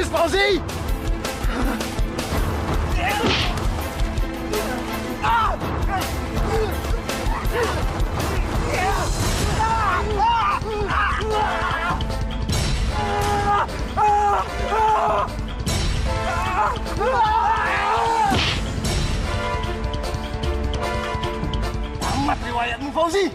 Bagus, Fauzi! Tamat riwayatmu, Fauzi!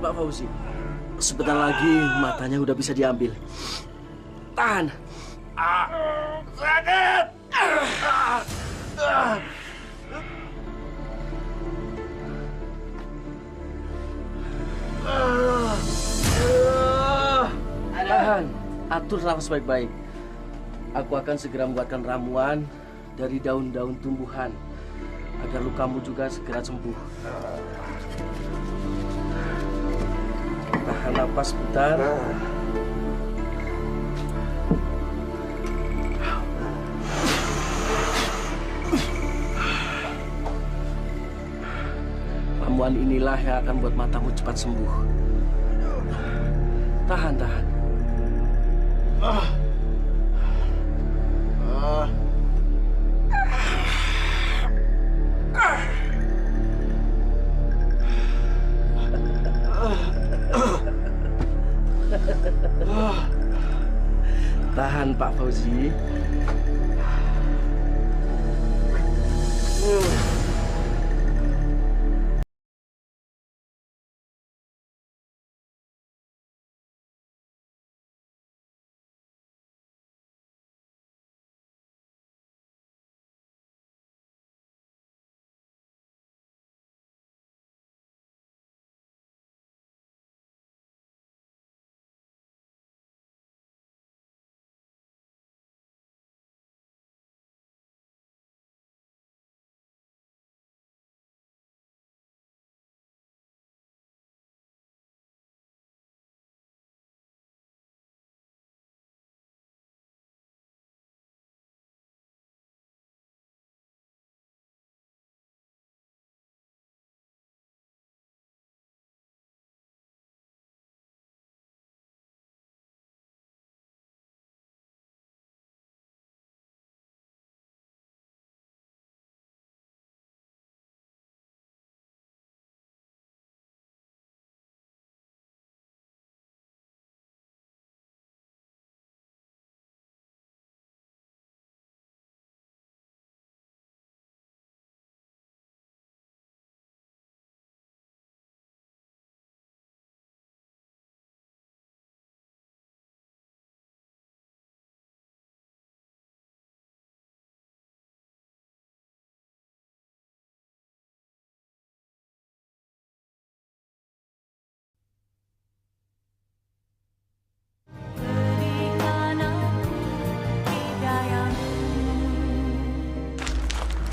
Pak Fauzi, sebentar lagi matanya udah bisa diambil. Tahan. Sakit! Tahan, atur nafas baik-baik. Aku akan segera membuatkan ramuan dari daun-daun tumbuhan agar lukamu juga segera sembuh. Tahan napas sebentar. Ramuan inilah yang akan buat matamu cepat sembuh. Tahan, tahan. Tahan, Pak Fauzi.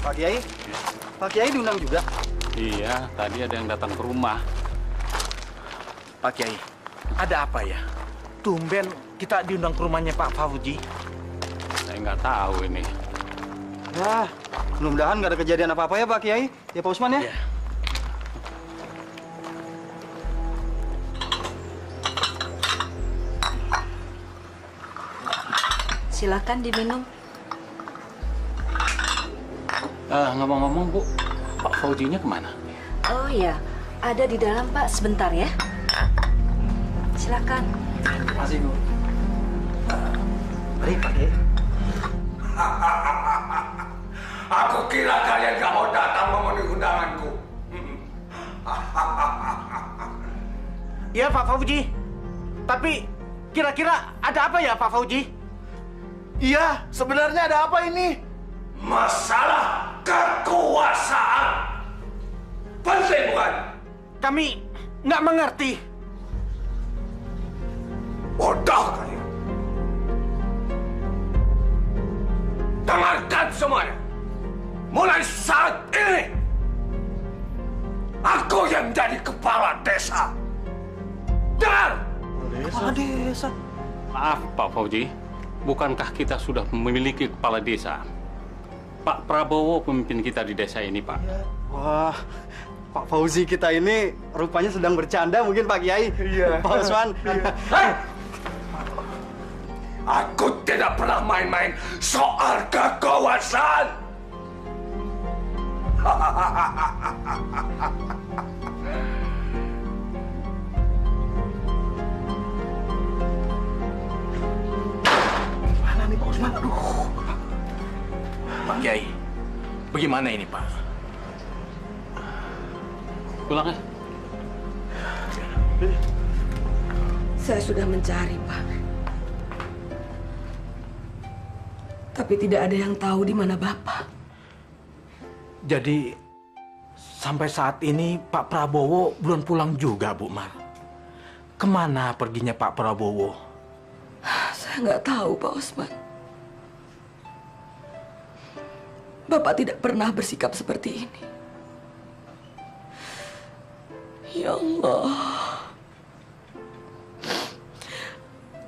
Pak Kiai? Pak Kiai diundang juga? Iya, tadi ada yang datang ke rumah. Pak Kiai, ada apa ya? Tumben kita diundang ke rumahnya Pak Fauzi. Saya nggak tahu ini. Ya, mudah-mudahan nggak ada kejadian apa-apa ya Pak Kiai. Ya Pak Usman ya? Ya. Silakan diminum. Ngomong-ngomong Bu, Pak Fauzinya kemana? Oh iya, ada di dalam Pak, sebentar ya. Silakan. Terima kasih Bu. Mari Pak Kiai. Aku kira kalian gak mau datang memenuhi undanganku. Iya, Pak Fauji. Tapi kira-kira ada apa ya, Pak Fauji? Iya, sebenarnya ada apa ini? Masalah kekuasaan. Penting bukan? Kami nggak mengerti. Bodoh kalian. Dengarkan semuanya. Mulai saat ini, aku yang jadi kepala desa. Dengar! Kepala desa. Maaf, Pak Fauji. Bukankah kita sudah memiliki kepala desa? Pak Prabowo pemimpin kita di desa ini, Pak. Wah, Pak Fauzi kita ini rupanya sedang bercanda mungkin Pak Kiai. Iya. Pak Usman. Hei! Aku tidak pernah main-main soal kekuasaan. Mana nih Pak Usman? Aduh. Pak Kiai, bagaimana ini Pak? Pulang ya. Saya sudah mencari, Pak. Tapi tidak ada yang tahu di mana Bapak. Jadi sampai saat ini Pak Prabowo belum pulang juga, Bu Mar. Kemana perginya Pak Prabowo? Saya nggak tahu, Pak Usman. Bapak tidak pernah bersikap seperti ini. Ya Allah.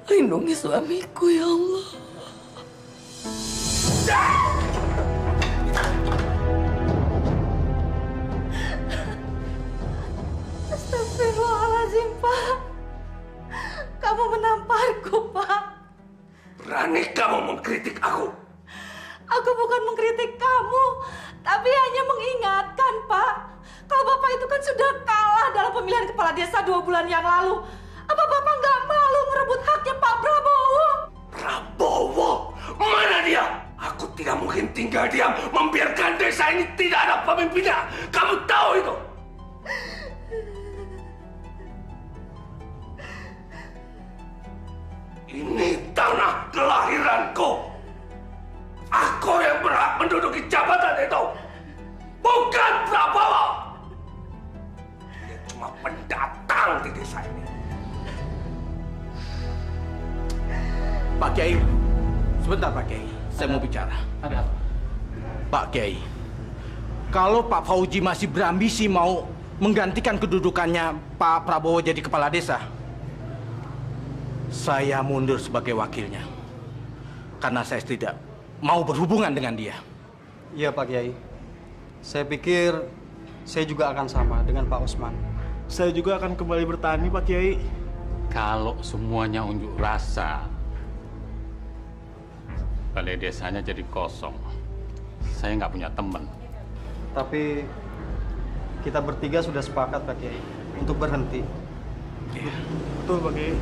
Lindungi suamiku, ya Allah. Astagfirullahaladzim, Pak. Kamu menamparku, Pak. Berani kamu mengkritik aku? Aku bukan mengkritik kamu, tapi hanya mengingatkan, Pak. Kalau Bapak itu kan sudah kalah dalam pemilihan kepala desa 2 bulan yang lalu. Apa Bapak nggak malu ngerebut haknya Pak Prabowo? Prabowo? Mana dia? Aku tidak mungkin tinggal diam membiarkan desa ini tidak ada pemimpinnya. Kamu tahu itu? Ini tanah kelahiranku. Aku yang berhak menduduki jabatan itu. Bukan Prabowo. Dia cuma pendatang di desa ini. Pak Kiai, sebentar Pak Kiai, saya mau bicara. Ada apa? Pak Kiai, kalau Pak Fauji masih berambisi mau menggantikan kedudukannya Pak Prabowo jadi kepala desa, saya mundur sebagai wakilnya. Karena saya tidak mau berhubungan dengan dia. Iya Pak Kiai. Saya pikir saya juga akan sama dengan Pak Usman. Saya juga akan kembali bertani, Pak Kiai. Kalau semuanya unjuk rasa, balai desanya jadi kosong. Saya nggak punya teman. Tapi kita bertiga sudah sepakat Pak Kiai untuk berhenti. Betul, Pak Kiai.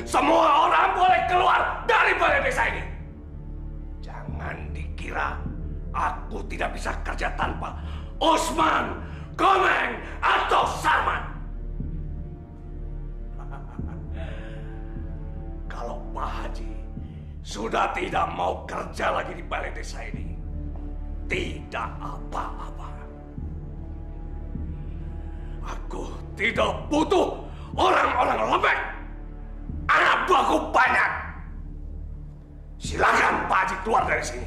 Semua orang boleh keluar dari balai desa ini. Jangan dikira aku tidak bisa kerja tanpa Usman, Komeng, atau Sarman. Kalau Pak Haji sudah tidak mau kerja lagi di balai desa ini, tidak apa-apa. Aku tidak butuh orang-orang lembek. Anak buahku banyak. Silakan Pak Haji keluar dari sini.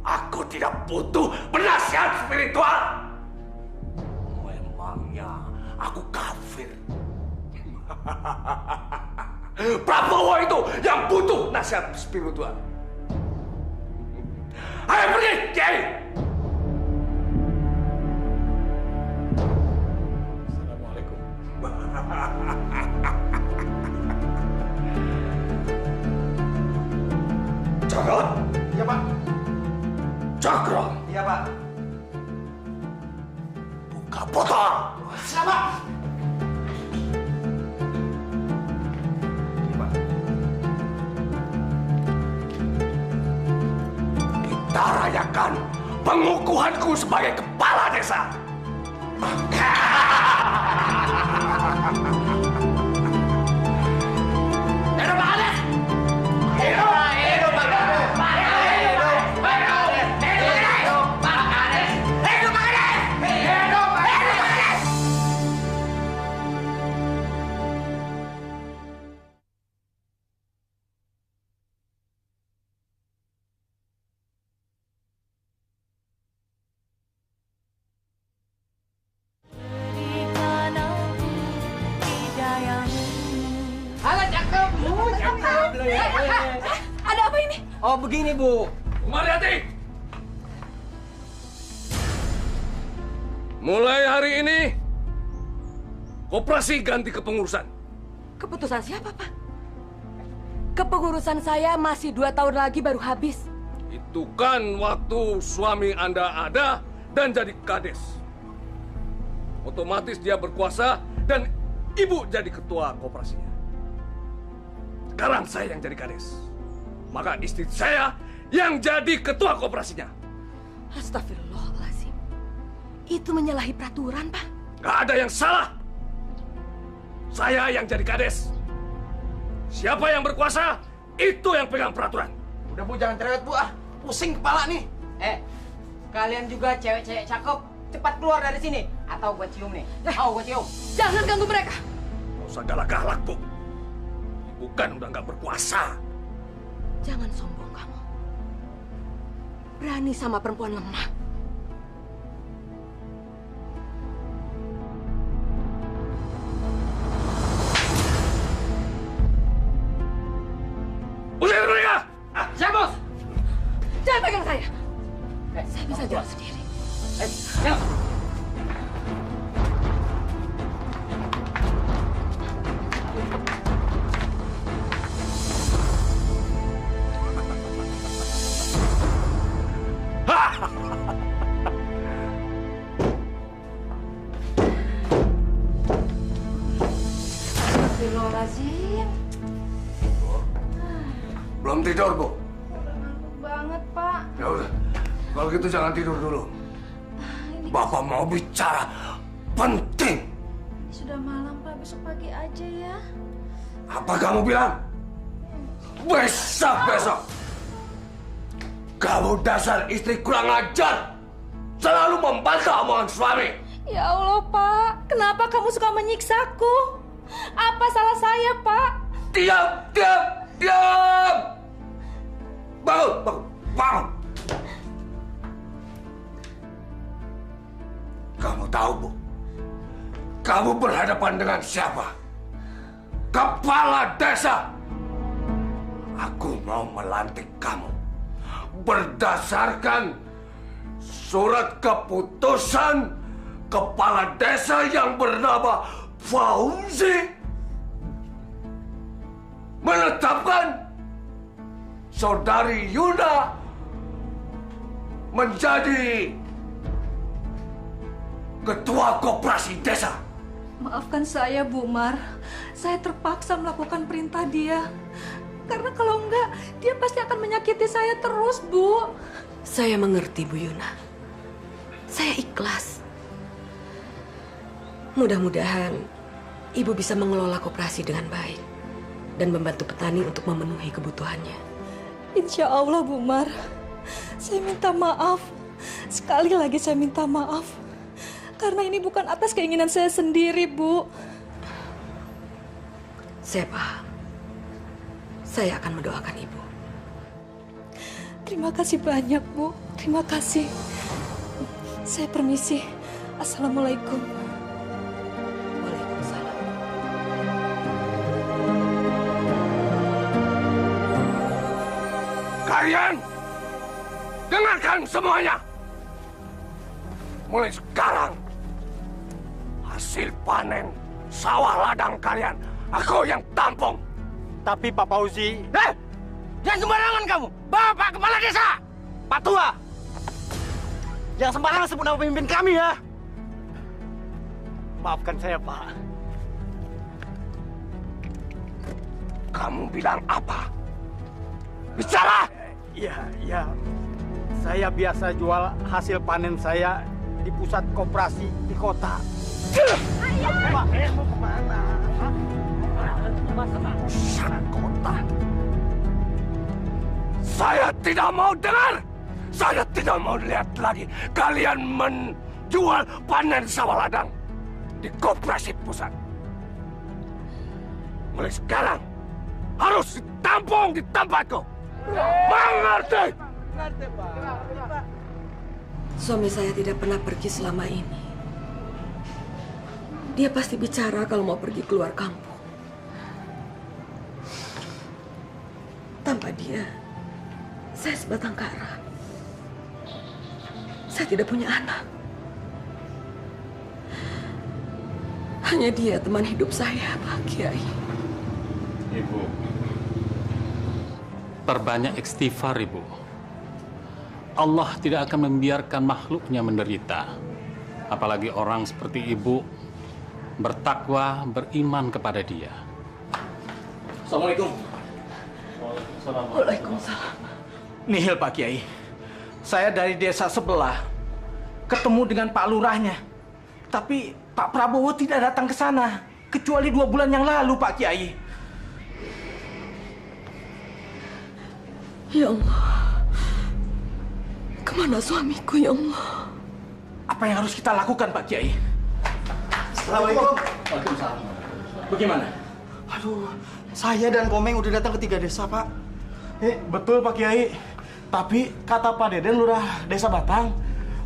Aku tidak butuh penasihat spiritual. Memangnya aku kafir? Prabowo itu yang butuh nasihat spiritual. Ayo pergi, Kiai. Assalamualaikum. Cakra? Iya Pak. Cakra, Iya Pak. buka botol. Siapa? Iya Pak. kita rayakan pengukuhanku sebagai kepala desa. Hidup Pak Kades! Hidup Pak Kades! Hidup Pak Kades! Hidup Pak Kades! Hidup Pak Kades! Hidup Pak Kades! Hidup Pak Kades! Ada apa ini? Oh begini Bu. Umariati! Mulai hari ini, koperasi ganti kepengurusan. Keputusan siapa, Pak? Kepengurusan saya masih 2 tahun lagi baru habis. Itu kan waktu suami Anda ada dan jadi kades. Otomatis dia berkuasa dan Ibu jadi ketua koperasinya. Sekarang saya yang jadi kades. Maka istri saya yang jadi ketua koperasinya. Astagfirullahaladzim. Itu menyalahi peraturan, Pak. Gak ada yang salah. Saya yang jadi kades. Siapa yang berkuasa, itu yang pegang peraturan. Udah Bu, jangan cerewet Bu ah. Pusing kepala nih. Kalian juga cewek-cewek cakep. Cepat keluar dari sini. Atau gue cium nih. Gue cium. Jangan ganggu mereka. Gak usah galak-galak, Bu. Ibu kan udah gak berkuasa. Jangan sombong kamu. Berani sama perempuan lemah. Usir mereka! Siap, Bos. Jangan pegang saya. Saya bisa jalan sendiri. Siap. Astagfirullahaladzim. Belum tidur, Bu? Ngantuk banget, Pak. Ya udah, kalau gitu jangan tidur dulu. Bapak mau bicara penting. Sudah malam, Pak. Besok pagi aja ya. Apa kamu bilang? Besok. Kamu dasar istri kurang ajar. Selalu membantah omongan suami. Ya Allah, Pak. Kenapa kamu suka menyiksaku? Apa salah saya, Pak? Diam! Bangun! Kamu tahu, Bu? Kamu berhadapan dengan siapa? Kepala desa! Aku mau melantik kamu berdasarkan surat keputusan kepala desa yang bernama Fauzi menetapkan Saudari Yuna menjadi ketua koperasi desa. Maafkan saya, Bu Mar. Saya terpaksa melakukan perintah dia. Karena kalau enggak, dia pasti akan menyakiti saya terus, Bu. Saya mengerti, Bu Yuna. Saya ikhlas. Mudah-mudahan Ibu bisa mengelola koperasi dengan baik dan membantu petani untuk memenuhi kebutuhannya. Insya Allah, Bu Mar. Saya minta maaf. Sekali lagi saya minta maaf. Karena ini bukan atas keinginan saya sendiri, Bu. Saya paham. Saya akan mendoakan Ibu. Terima kasih banyak, Bu. Terima kasih. Saya permisi. Assalamualaikum. Waalaikumsalam. Kalian dengarkan semuanya. Mulai sekarang hasil panen sawah ladang kalian aku yang tampung. Tapi Pak Fauzi... Jangan sembarangan kamu. Bapak Kepala Desa. Pak Tua! Yang sembarangan sebut nama pemimpin kami ya! Maafkan saya, Pak. Kamu bilang apa? Bicara! Ya. Saya biasa jual hasil panen saya di pusat koperasi di kota. Pak, mau kemana? Pusat kota. Saya tidak mau dengar. Saya tidak mau lihat lagi kalian menjual panen sawah ladang di koperasi pusat. Mulai sekarang harus ditampung di tempatku. Mengerti? Suami saya tidak pernah pergi selama ini. Dia pasti bicara kalau mau pergi keluar kampung. Tanpa dia, saya sebatang kara. Saya tidak punya anak. Hanya dia teman hidup saya, Pak Kiai. Ibu, perbanyak istighfar, Ibu. Allah tidak akan membiarkan makhluknya menderita. Apalagi orang seperti Ibu bertakwa, beriman kepada Dia. Assalamualaikum. Waalaikumsalam. Nihil Pak Kiai. Saya dari desa sebelah ketemu dengan Pak Lurahnya. Tapi Pak Prabowo tidak datang ke sana. Kecuali 2 bulan yang lalu, Pak Kiai. Ya Allah. Kemana suamiku, ya Allah? Apa yang harus kita lakukan, Pak Kiai? Assalamualaikum. Waalaikumsalam. Bagaimana? Aduh, saya dan Komeng udah datang ke 3 desa, Pak. Betul Pak Kiai. Tapi kata Pak Deden lurah desa Batang,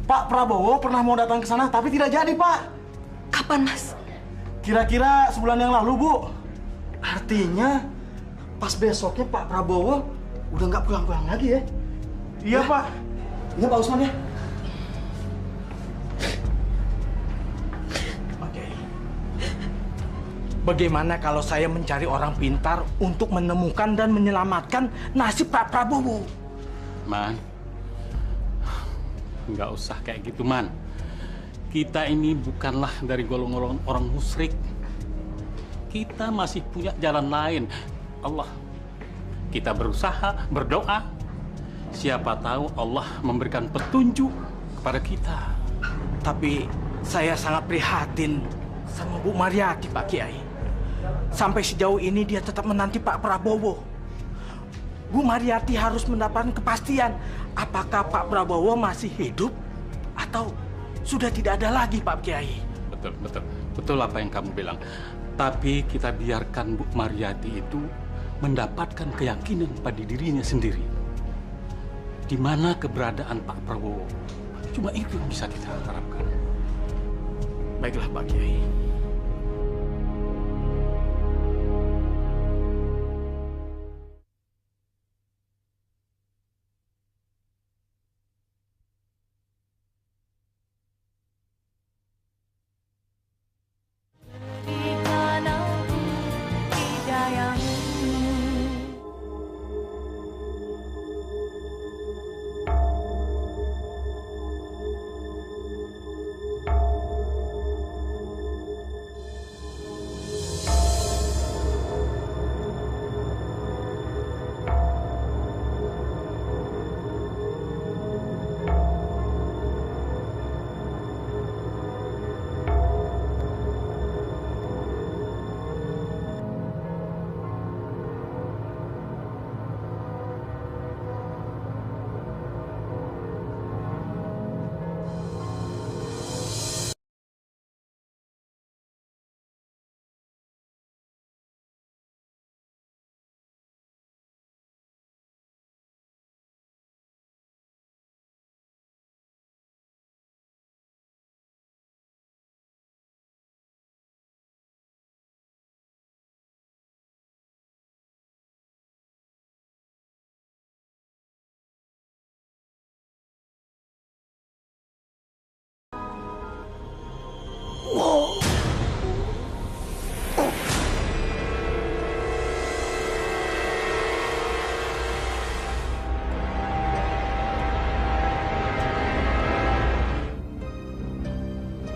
Pak Prabowo pernah mau datang ke sana tapi tidak jadi, Pak. Kapan, Mas? Kira-kira sebulan yang lalu, Bu. Artinya pas besoknya Pak Prabowo udah nggak pulang-pulang lagi ya? Iya, Pak. Iya, Pak Usman ya? Oke. Bagaimana kalau saya mencari orang pintar untuk menemukan dan menyelamatkan nasib Pak Prabowo? Man, nggak usah kayak gitu, Man. Kita ini bukanlah dari golongan orang musyrik. Kita masih punya jalan lain. Allah, kita berusaha, berdoa. Siapa tahu Allah memberikan petunjuk kepada kita. Tapi saya sangat prihatin sama Bu Mariati, Pak Kiai. Sampai sejauh ini dia tetap menanti Pak Prabowo. Bu Mariati harus mendapatkan kepastian apakah Pak Prabowo masih hidup atau sudah tidak ada lagi, Pak Kiai. Betul, betul. Betul apa yang kamu bilang. Tapi kita biarkan Bu Mariati itu mendapatkan keyakinan pada dirinya sendiri. Di mana keberadaan Pak Prabowo. Cuma itu yang bisa kita harapkan. Baiklah, Pak Kiai.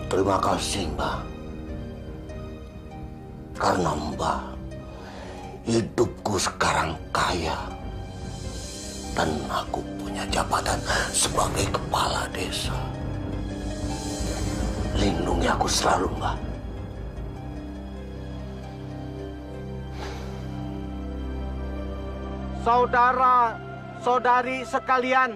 Terima kasih, Mbak. Karena Mbak, hidupku sekarang kaya. Dan aku punya punya jabatan sebagai kepala desa. Lindungi aku selalu, Mbak. Saudara-saudari sekalian,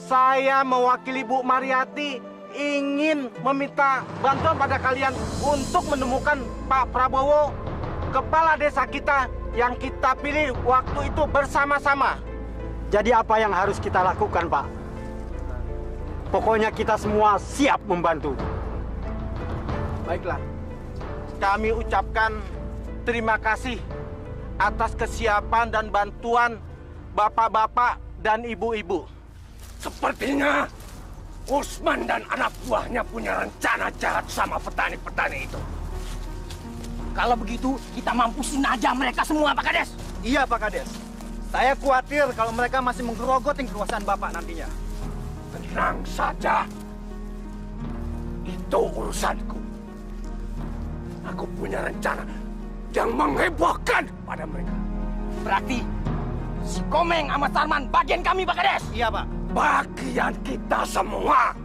saya mewakili Bu Mariati ingin meminta bantuan pada kalian untuk menemukan Pak Prabowo, kepala desa kita yang kita pilih waktu itu bersama-sama. Jadi apa yang harus kita lakukan, Pak? Pokoknya kita semua siap membantu. Baiklah, kami ucapkan terima kasih atas kesiapan dan bantuan bapak-bapak dan ibu-ibu. Sepertinya Usman dan anak buahnya punya rencana jahat sama petani-petani itu. Kalau begitu, kita mampusin aja mereka semua, Pak Kades. Iya, Pak Kades. Saya khawatir kalau mereka masih menggerogotin kekuasaan Bapak nantinya. Tenang saja. Itu urusanku. Aku punya rencana yang menghebohkan pada mereka. Berarti si Komeng sama Sarman bagian kami, Pak Kades. Iya, Pak. Bagian kita semua.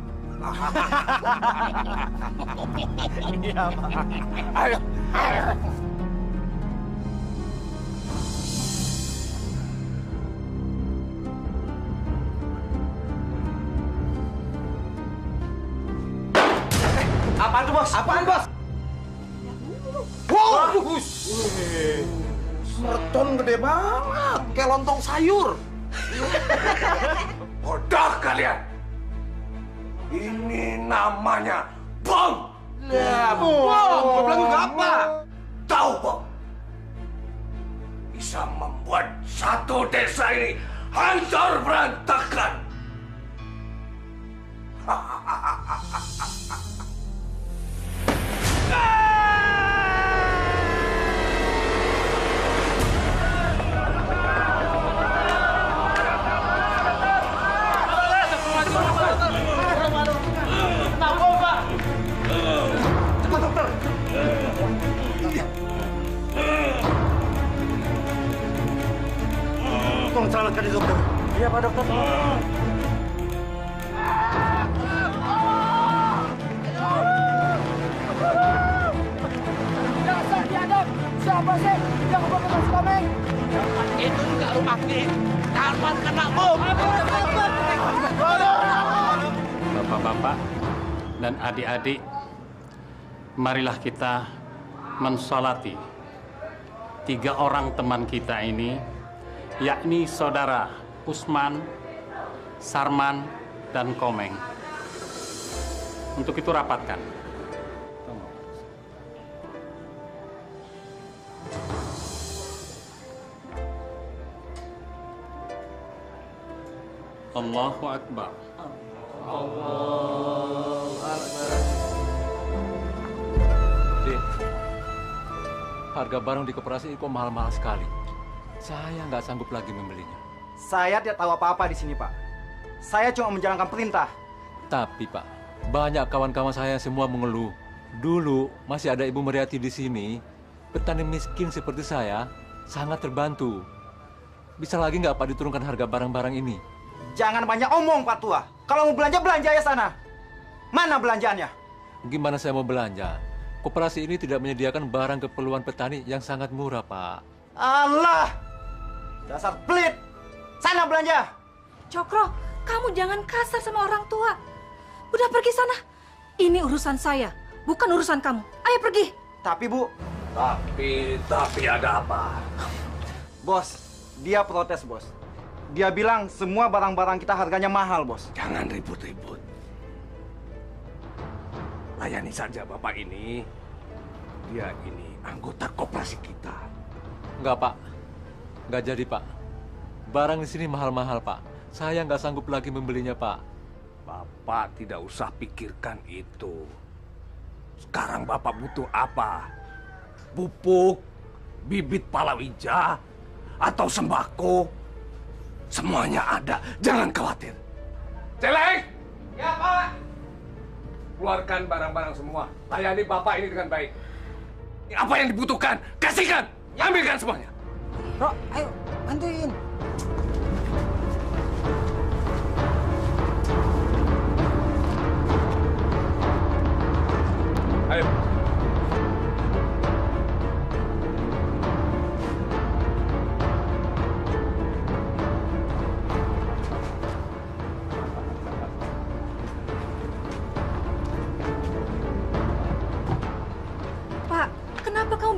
Iya, Pak. Ayo, ayo. Apaan tuh, Bos? Apaan, Bos? Wow! Merton gede banget, kayak lontong sayur. Bodoh kalian. Ini namanya bom. Ya, bom juga apa? Tahu, bom? Bisa membuat satu desa ini hancur berantakan. Tolong selamatkan dia, dokter. Iya, Pak Dokter. Dasar biadab! Siapa sih yang membunuh si Komeng? Itu juga rumah kita. Sarman kena bom. Bapak-bapak dan adik-adik, marilah kita mensolati 3 orang teman kita ini, yakni saudara Usman, Sarman, dan Komeng. Untuk itu rapatkan. Allahu Akbar. Din, harga barang di koperasi kok mahal-mahal sekali. Saya nggak sanggup lagi membelinya. Saya tidak tahu apa-apa di sini, Pak. Saya cuma menjalankan perintah. Tapi Pak, banyak kawan-kawan saya semua mengeluh. Dulu masih ada Ibu Mariati di sini. Petani miskin seperti saya sangat terbantu. Bisa lagi nggak Pak diturunkan harga barang-barang ini? Jangan banyak omong, Pak Tua. Kalau mau belanja, belanja ya sana. Mana belanjaannya? Gimana saya mau belanja? Koperasi ini tidak menyediakan barang keperluan petani yang sangat murah, Pak. Allah! Dasar pelit! Sana belanja! Cokro, kamu jangan kasar sama orang tua. Udah pergi sana. Ini urusan saya, bukan urusan kamu. Ayo pergi. Tapi, Bu... Tapi ada apa? Bos, dia protes, Bos. Dia bilang semua barang-barang kita harganya mahal, Bos. Jangan ribut-ribut. Layani saja Bapak ini. Dia ini anggota koperasi kita. Enggak, Pak. Enggak jadi, Pak. Barang di sini mahal-mahal, Pak. Saya nggak sanggup lagi membelinya, Pak. Bapak tidak usah pikirkan itu. Sekarang Bapak butuh apa? Pupuk, bibit palawija, atau sembako? Semuanya ada, jangan khawatir. Celeng! Ya, Pak. Keluarkan barang-barang semua. Layani Bapak ini dengan baik. Apa yang dibutuhkan, kasihkan. Ambilkan semuanya. Bro, ayo bantuin.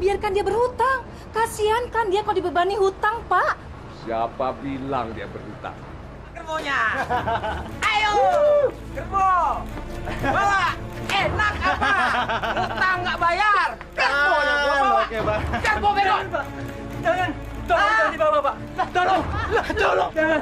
biarkan dia berhutang. Kasihan kan dia kalau dibebani hutang, Pak. Siapa bilang dia berhutang? Gerbonya. Ayo, gerbo. Bawa. Enak apa? Hutang nggak bayar. Gerbonya gua bawa. Oke, Bang. Gerbo bego. Jangan, jangan dibawa, Pak. Tolong. Jangan.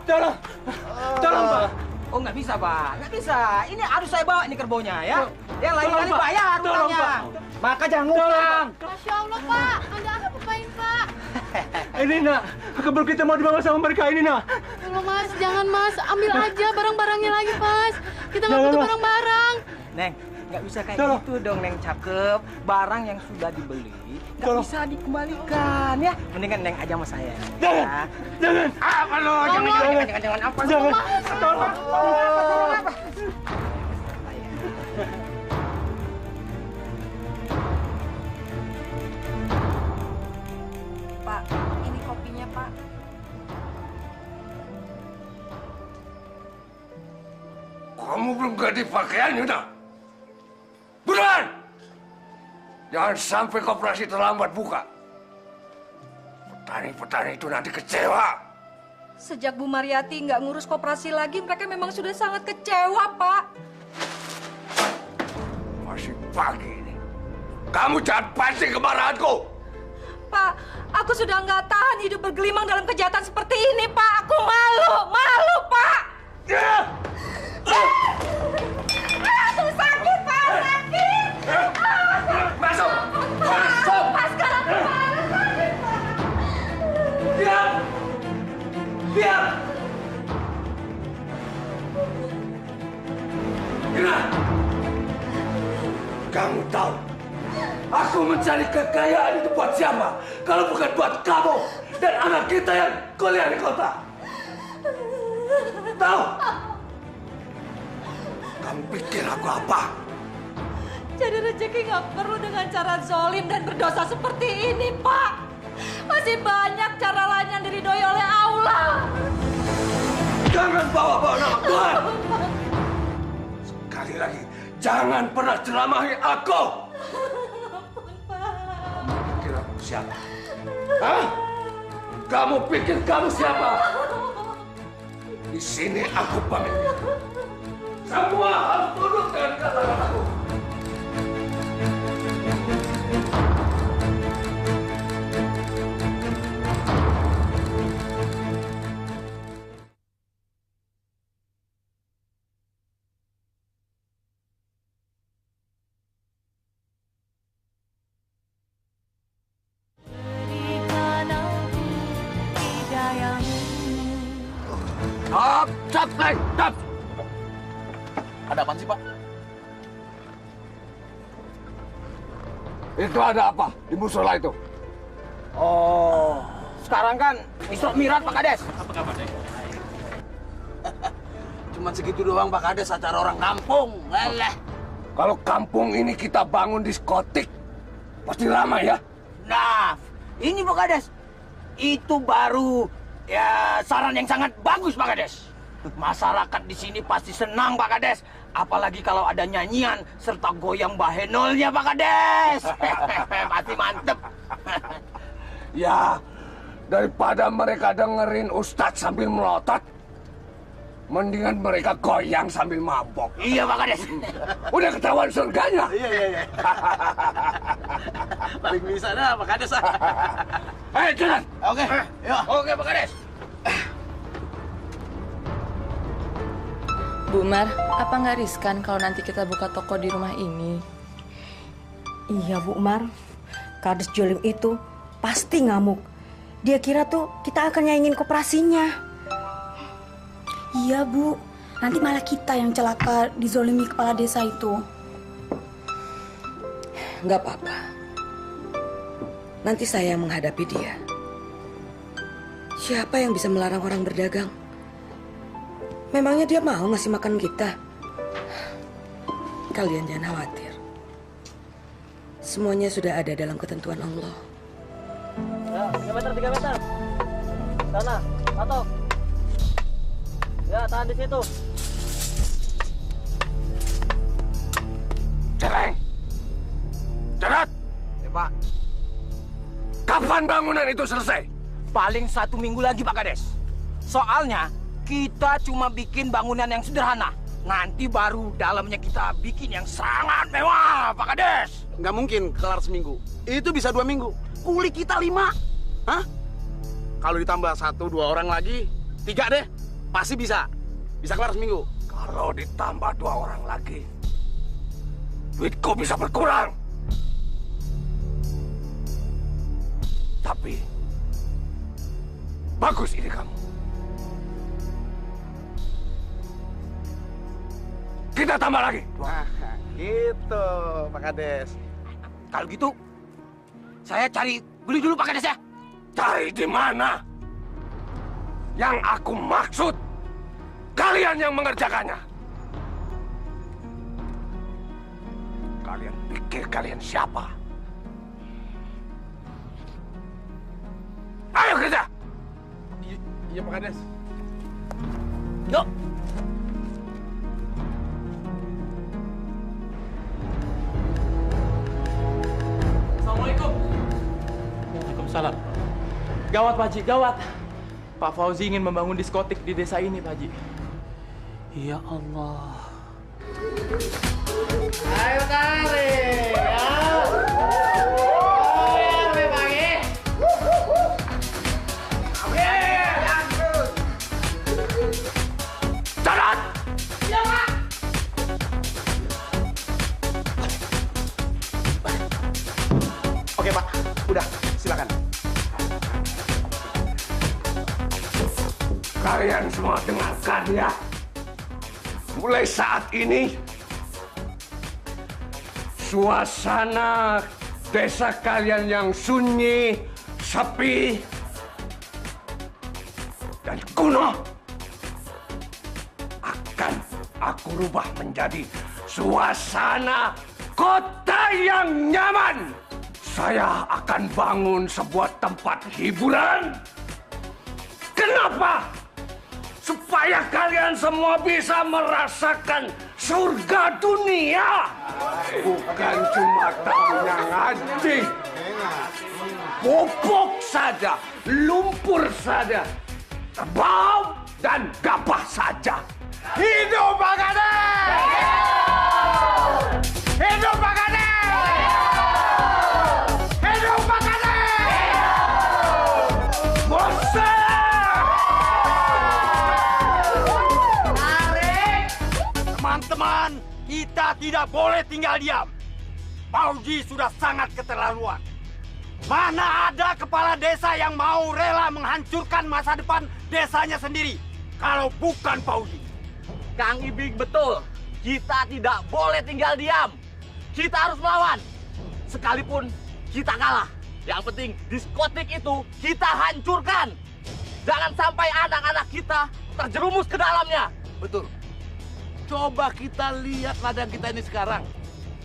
Tolong, Pak. Oh, nggak bisa, Pak. Nggak bisa. Ini harus saya bawa ini kerbonya, ya. Yang lain kali bayar hutangnya. Maka jangan ngutang. Masya Allah, Pak. Anda apa-apain, Pak? Ini, Nak. Kebun kita mau dibawa sama mereka ini, Nak. Tolong, Mas. Jangan, Mas. Ambil aja barang-barangnya lagi, Mas. Kita nggak butuh barang-barang. Neng, nggak bisa kayak gitu dong, Neng. Cakep. Barang yang sudah dibeli nggak bisa dikembalikan, ya. Mendingan Neng aja sama saya. Jangan. Jangan. Apa lo? Jangan apa lo? Jangan. Tolong. Apa? Pak, ini kopinya, Pak. Kamu belum ganti pakaian, Yuda? Buruan! Jangan sampai koperasi terlambat buka. Petani-petani itu nanti kecewa. Sejak Bu Mariati nggak ngurus koperasi lagi, mereka memang sudah sangat kecewa, Pak. Masih pagi ini. Kamu jangan pancing kemarahanku. Pak, aku sudah nggak tahan hidup bergelimang dalam kejahatan seperti ini, Pak. Aku malu, Pak. Aku sakit, Pak, sakit. Masuk. Pak, sekarang aku malu, sakit, Pak. Diam. Gina, kamu tahu aku mencari kekayaan itu buat siapa? Kalau bukan buat kamu dan anak kita yang kuliah di kota. Tahu? Kamu pikir aku apa? Jadi rezeki nggak perlu dengan cara zolim dan berdosa seperti ini, Pak. Masih banyak cara lain yang diridhoi oleh Allah. Jangan bawa-bawa nama Tuhan. Sekali lagi, jangan pernah ceramahi aku. Kamu pikir aku siapa? Hah? Kamu pikir kamu siapa? Di sini aku pamit. Semua harus tunduk dengan kata-kataku. Stop! Ada apaan sih, Pak? Itu ada apa di musola itu? Oh, sekarang kan Isra Mi'raj, Pak Kades. Apa kabar, Dek? Cuma segitu doang, Pak Kades, acara orang kampung. Leleh. Kalau kampung ini kita bangun diskotik, pasti ramai ya? Nah, ini Pak Kades. Itu baru ya saran yang sangat bagus, Pak Kades. Masyarakat di sini pasti senang, Pak Kades. Apalagi kalau ada nyanyian serta goyang bahenolnya, Pak Kades. Pasti mantep. Ya, daripada mereka dengerin Ustadz sambil melotot, mendingan mereka goyang sambil mabok. Iya, Pak Kades. Udah ketahuan surganya. Iya. Paling bisa dah, Pak Kades. Ayo, jalan. Oke, yuk. Oke, Pak Kades. Bu Mar, apa nggak riskan kalau nanti kita buka toko di rumah ini? Iya, Bu Mar. Kades Jolim itu pasti ngamuk. Dia kira tuh kita akan nyaingin koperasinya. Iya, Bu. Nanti malah kita yang celaka dizolimi kepala desa itu. Nggak apa-apa. Nanti saya yang menghadapi dia. Siapa yang bisa melarang orang berdagang? Memangnya dia mau ngasih makan kita? Kalian jangan khawatir. Semuanya sudah ada dalam ketentuan Allah. Ya, 3 meter. Sana, patok. Ya, tahan di situ. Celeng. Cerat. Kapan bangunan itu selesai? Paling 1 minggu lagi, Pak Kades. Soalnya kita cuma bikin bangunan yang sederhana. Nanti baru dalamnya kita bikin yang sangat mewah, Pak Kades. Nggak mungkin kelar seminggu. Itu bisa 2 minggu. Kuli kita 5. Hah? Kalau ditambah 1-2 orang lagi, 3 deh. Pasti bisa. Bisa kelar seminggu. Kalau ditambah 2 orang lagi, duitku bisa berkurang. Tapi, bagus ide kamu. Kita tambah lagi. Wah, gitu, Pak Kades. Kalau gitu, saya cari beli dulu, Pak Kades ya. Cari di mana? Yang aku maksud, kalian yang mengerjakannya. Kalian pikir kalian siapa? Ayo kerja! Iya, Pak Kades. Yuk! Assalamualaikum. Waalaikumsalam. Gawat, Pak Haji, gawat. Pak Fauzi ingin membangun diskotik di desa ini, Pak Haji. Ya Allah. Ayo tarik. Jalan! Ya, Pak. Oke, Pak. Udah, silakan. Kalian semua dengarkan ya. Mulai saat ini, suasana desa kalian yang sunyi, sepi, dan kuno akan aku rubah menjadi suasana kota yang nyaman. Saya akan bangun sebuah tempat hiburan. Kenapa? Supaya kalian semua bisa merasakan surga dunia. Bukan cuma tahunya ngaji. Pupuk saja, lumpur saja, kerbau dan gabah saja. Hidup Pak Kades! Hidup Pak Kades! Hidup Pak Kades! Bosan! Teman-teman, kita tidak boleh tinggal diam. Fauzi sudah sangat keterlaluan. Mana ada kepala desa yang mau rela menghancurkan masa depan desanya sendiri kalau bukan Fauzi. Kang Ibing betul. Kita tidak boleh tinggal diam. Kita harus melawan. Sekalipun kita kalah. Yang penting diskotik itu kita hancurkan. Jangan sampai anak-anak kita terjerumus ke dalamnya. Betul. Coba kita lihat ladang kita ini sekarang.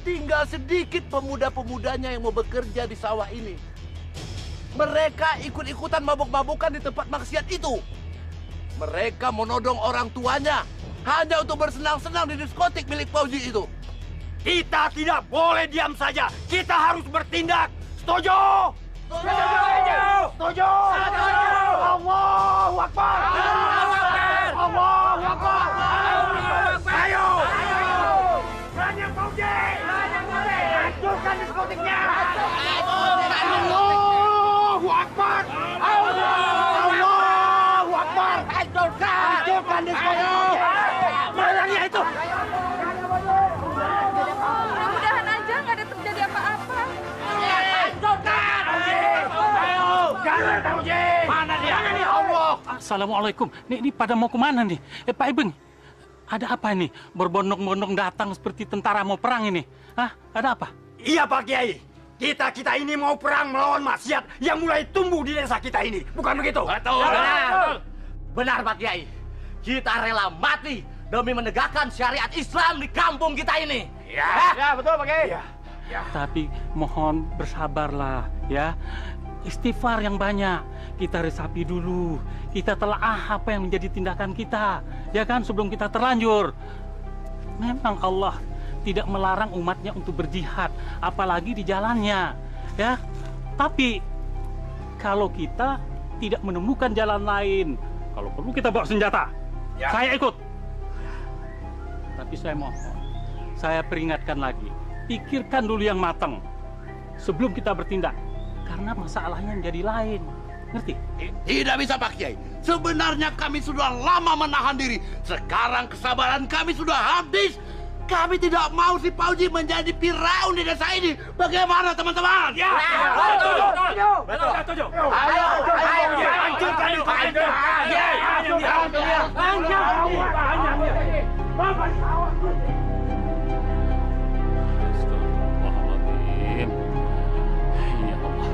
Tinggal sedikit pemuda-pemudanya yang mau bekerja di sawah ini. Mereka ikut-ikutan mabuk-mabukan di tempat maksiat itu. Mereka menodong orang tuanya hanya untuk bersenang-senang di diskotik milik Fauzi itu. Kita tidak boleh diam saja. Kita harus bertindak. Setuju? Setuju! Setuju! Allahu Akbar! Allahu Akbar! Ayo! Banyak Fauzi! Hancurkan diskotiknya! Allahu Akbar! Allahu Akbar! Hancurkan diskotiknya! Mana dia itu? Mudah-mudahan aja nggak ada terjadi apa-apa. Mana dia? Allah. Assalamualaikum. Ini pada mau kemana nih? Pak Ibeng, ada apa ini? Berbondong-bondong datang seperti tentara mau perang ini. Hah? Ada apa? Iya Pak Kiai. Kita ini mau perang melawan maksiat yang mulai tumbuh di desa kita ini. Bukan begitu? Betul. Benar Pak Kiai. Kita rela mati demi menegakkan syariat Islam di kampung kita ini. Ya betul Pak Kiai. Ya. Tapi mohon bersabarlah ya. Istighfar yang banyak. Kita resapi dulu. Kita telaah apa yang menjadi tindakan kita. Ya kan, sebelum kita terlanjur. Memang Allah tidak melarang umatnya untuk berjihad. Apalagi di jalannya. Ya. Tapi kalau kita tidak menemukan jalan lain. Kalau perlu kita bawa senjata. Ya. Saya ikut. Tapi saya mohon, saya peringatkan lagi. Pikirkan dulu yang matang sebelum kita bertindak. Karena masalahnya menjadi lain. Ngerti? Tidak bisa Pak Kiai. Sebenarnya kami sudah lama menahan diri. Sekarang kesabaran kami sudah habis. Kami tidak mau si Fauzi menjadi Firaun di desa ini. Bagaimana teman-teman? Ya, betul. Setuju. Ayo, hancurkan itu. Astagfirullahaladzim. Ya Allah.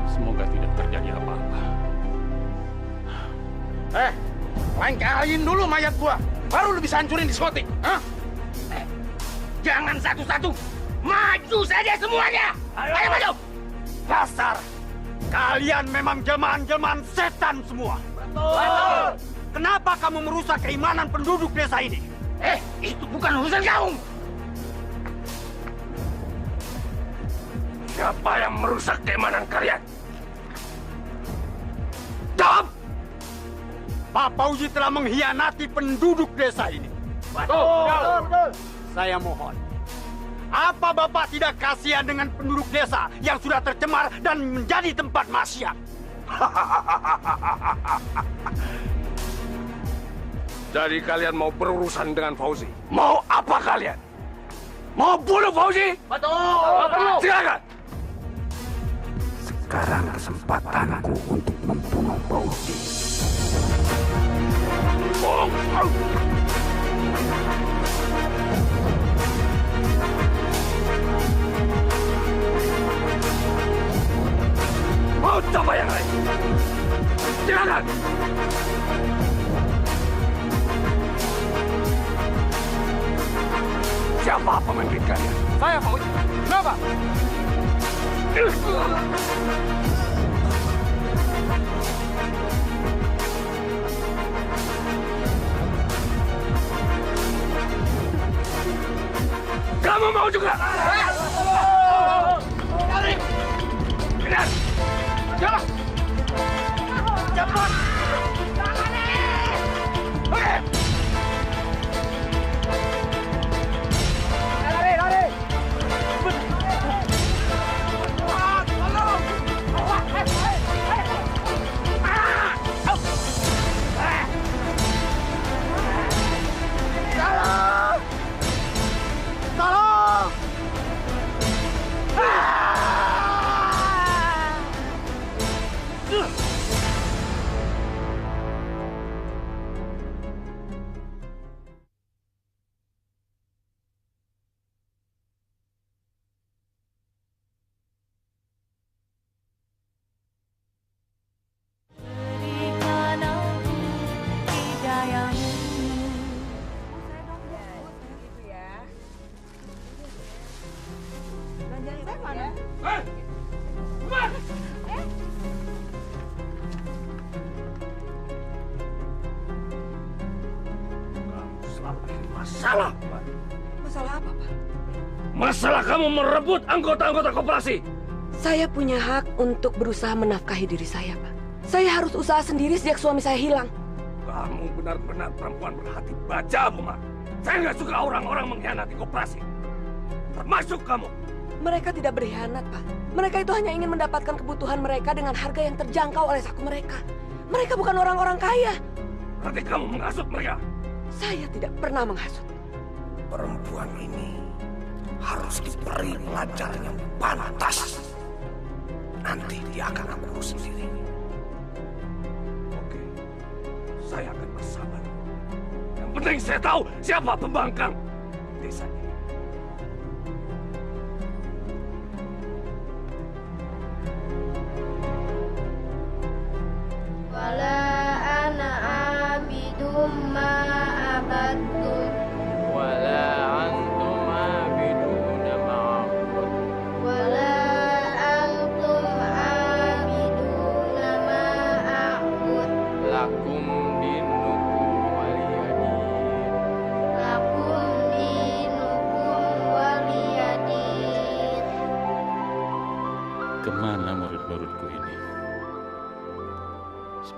Semoga tidak terjadi apa-apa. Lengkarin dulu mayat gua. Baru lu bisa hancurin diskotik. Hah? Jangan satu-satu. Maju saja semuanya. Ayo maju. Dasar, kalian memang jelmaan-jelmaan setan semua. Betul. Kenapa kamu merusak keimanan penduduk desa ini? Itu bukan urusan kamu. Siapa yang merusak keimanan kalian? Jawab! Pak Fauzi telah mengkhianati penduduk desa ini. Betul. Saya mohon, apa Bapak tidak kasihan dengan penduduk desa yang sudah tercemar dan menjadi tempat maksiat? Jadi kalian mau berurusan dengan Fauzi? Mau apa kalian? Mau bunuh Fauzi? Betul. Silakan. Sekarang kesempatanku untuk membunuh Fauzi. Mau coba yang lain? Silakan. Siapa pemimpin kalian? Saya Fauzi. Kenapa? Kamu mau juga? Kejar! Jalan! Cepat! Lari! Tolong! Masalah. Masalah apa, Pak? Masalah kamu merebut anggota-anggota koperasi. Saya punya hak untuk berusaha menafkahi diri saya, Pak. Saya harus usaha sendiri sejak suami saya hilang. Kamu benar-benar perempuan berhati baja, Buma. Saya nggak suka orang-orang mengkhianati koperasi. Termasuk kamu. Mereka tidak berkhianat, Pak. Mereka itu hanya ingin mendapatkan kebutuhan mereka dengan harga yang terjangkau oleh saku mereka. Mereka bukan orang-orang kaya. Berarti kamu menghasut mereka. Saya tidak pernah menghasut. Perempuan ini harus diberi pelajaran yang pantas. Nanti dia akan aku urus sendiri. Oke, saya akan bersabar. Yang penting saya tahu siapa pembangkang desa ini. Wala ana abidum ma abadtum. Wala antum abiduna ma'abud. Wala antum abiduna ma a'bud. Lakum dinukum waliyadin. Lakum dinukum waliyadin. Kemana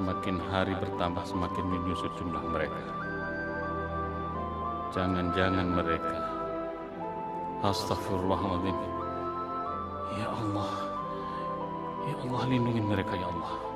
Semakin hari bertambah semakin menyusut jumlah mereka. Jangan-jangan mereka. Astagfirullahaladzim. Ya Allah. Ya Allah, lindungi mereka ya Allah.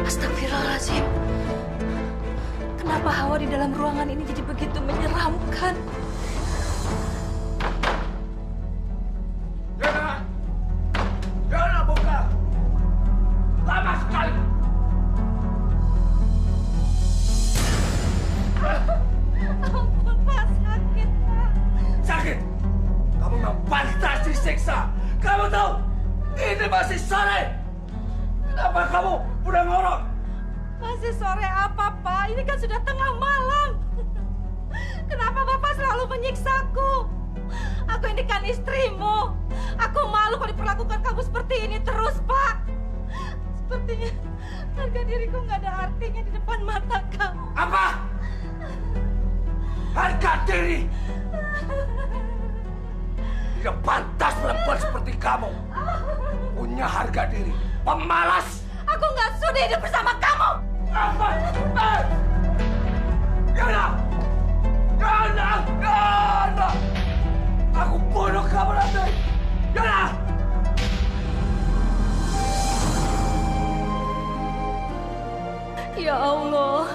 Astagfirullahaladzim. Kenapa hawa di dalam ruangan ini jadi begitu menyeramkan? Yana! Yana, buka! Lama sekali! Ampun, Pak. Sakit, Pak. Sakit! Kamu memang pantas disiksa! Kamu tahu, ini masih sore! Kenapa kamu udah ngorok? Masih sore apa, Pak? Ini kan sudah tengah malam. Kenapa Bapak selalu menyiksaku? Aku ini kan istrimu. Aku malu kalau diperlakukan kamu seperti ini terus, Pak. Sepertinya harga diriku nggak ada artinya di depan mata kamu. Apa? Harga diri? Tidak pantas perempuan seperti kamu punya harga diri. Pemalas! Aku nggak sudi hidup bersama kamu. Apa? Yana! Yana! Yana! Aku bunuh kamu nanti! Yana! Ya Allah,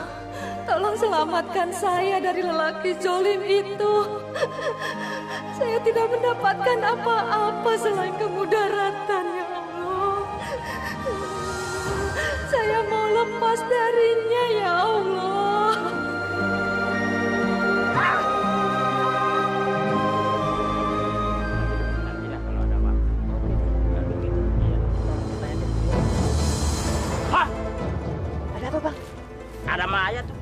tolong selamatkan saya dari lelaki zolim itu. Saya tidak mendapatkan apa-apa selain kemudaratan, ya Allah. Saya mau lepas darinya, ya Allah. Hah? Ada apa, Bang? Ada Maya tuh.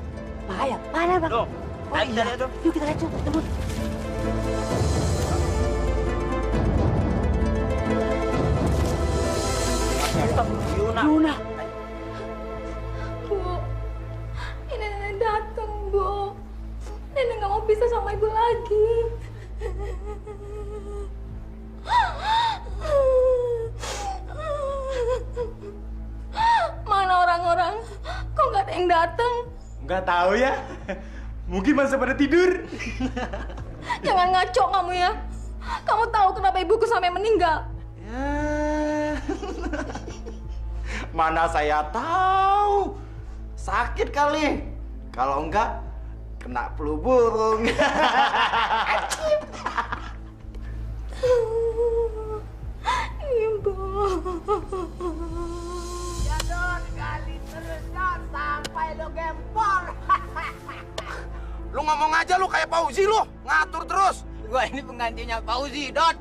Bahaya. Mana, Bang? Tuh, ayo kita lihat tuh. Yuk kita lihat, yuk. Tunggu. Yuna. Bu, ini nenek datang, Bu. Nenek nggak mau pisah sama ibu lagi. Mana orang-orang? Kok nggak ada yang datang? Nggak tahu ya. Mungkin masih pada tidur. Jangan ngaco kamu ya. Kamu tahu kenapa ibuku sampai meninggal? Mana saya tahu. Sakit kali. Kalau enggak, kena flu burung. Ibu. Jadon kali terus Dot, sampai lo gempor. Lu ngomong aja lu kayak Fauzi lu, ngatur terus. Gua ini penggantinya Fauzi, Dot.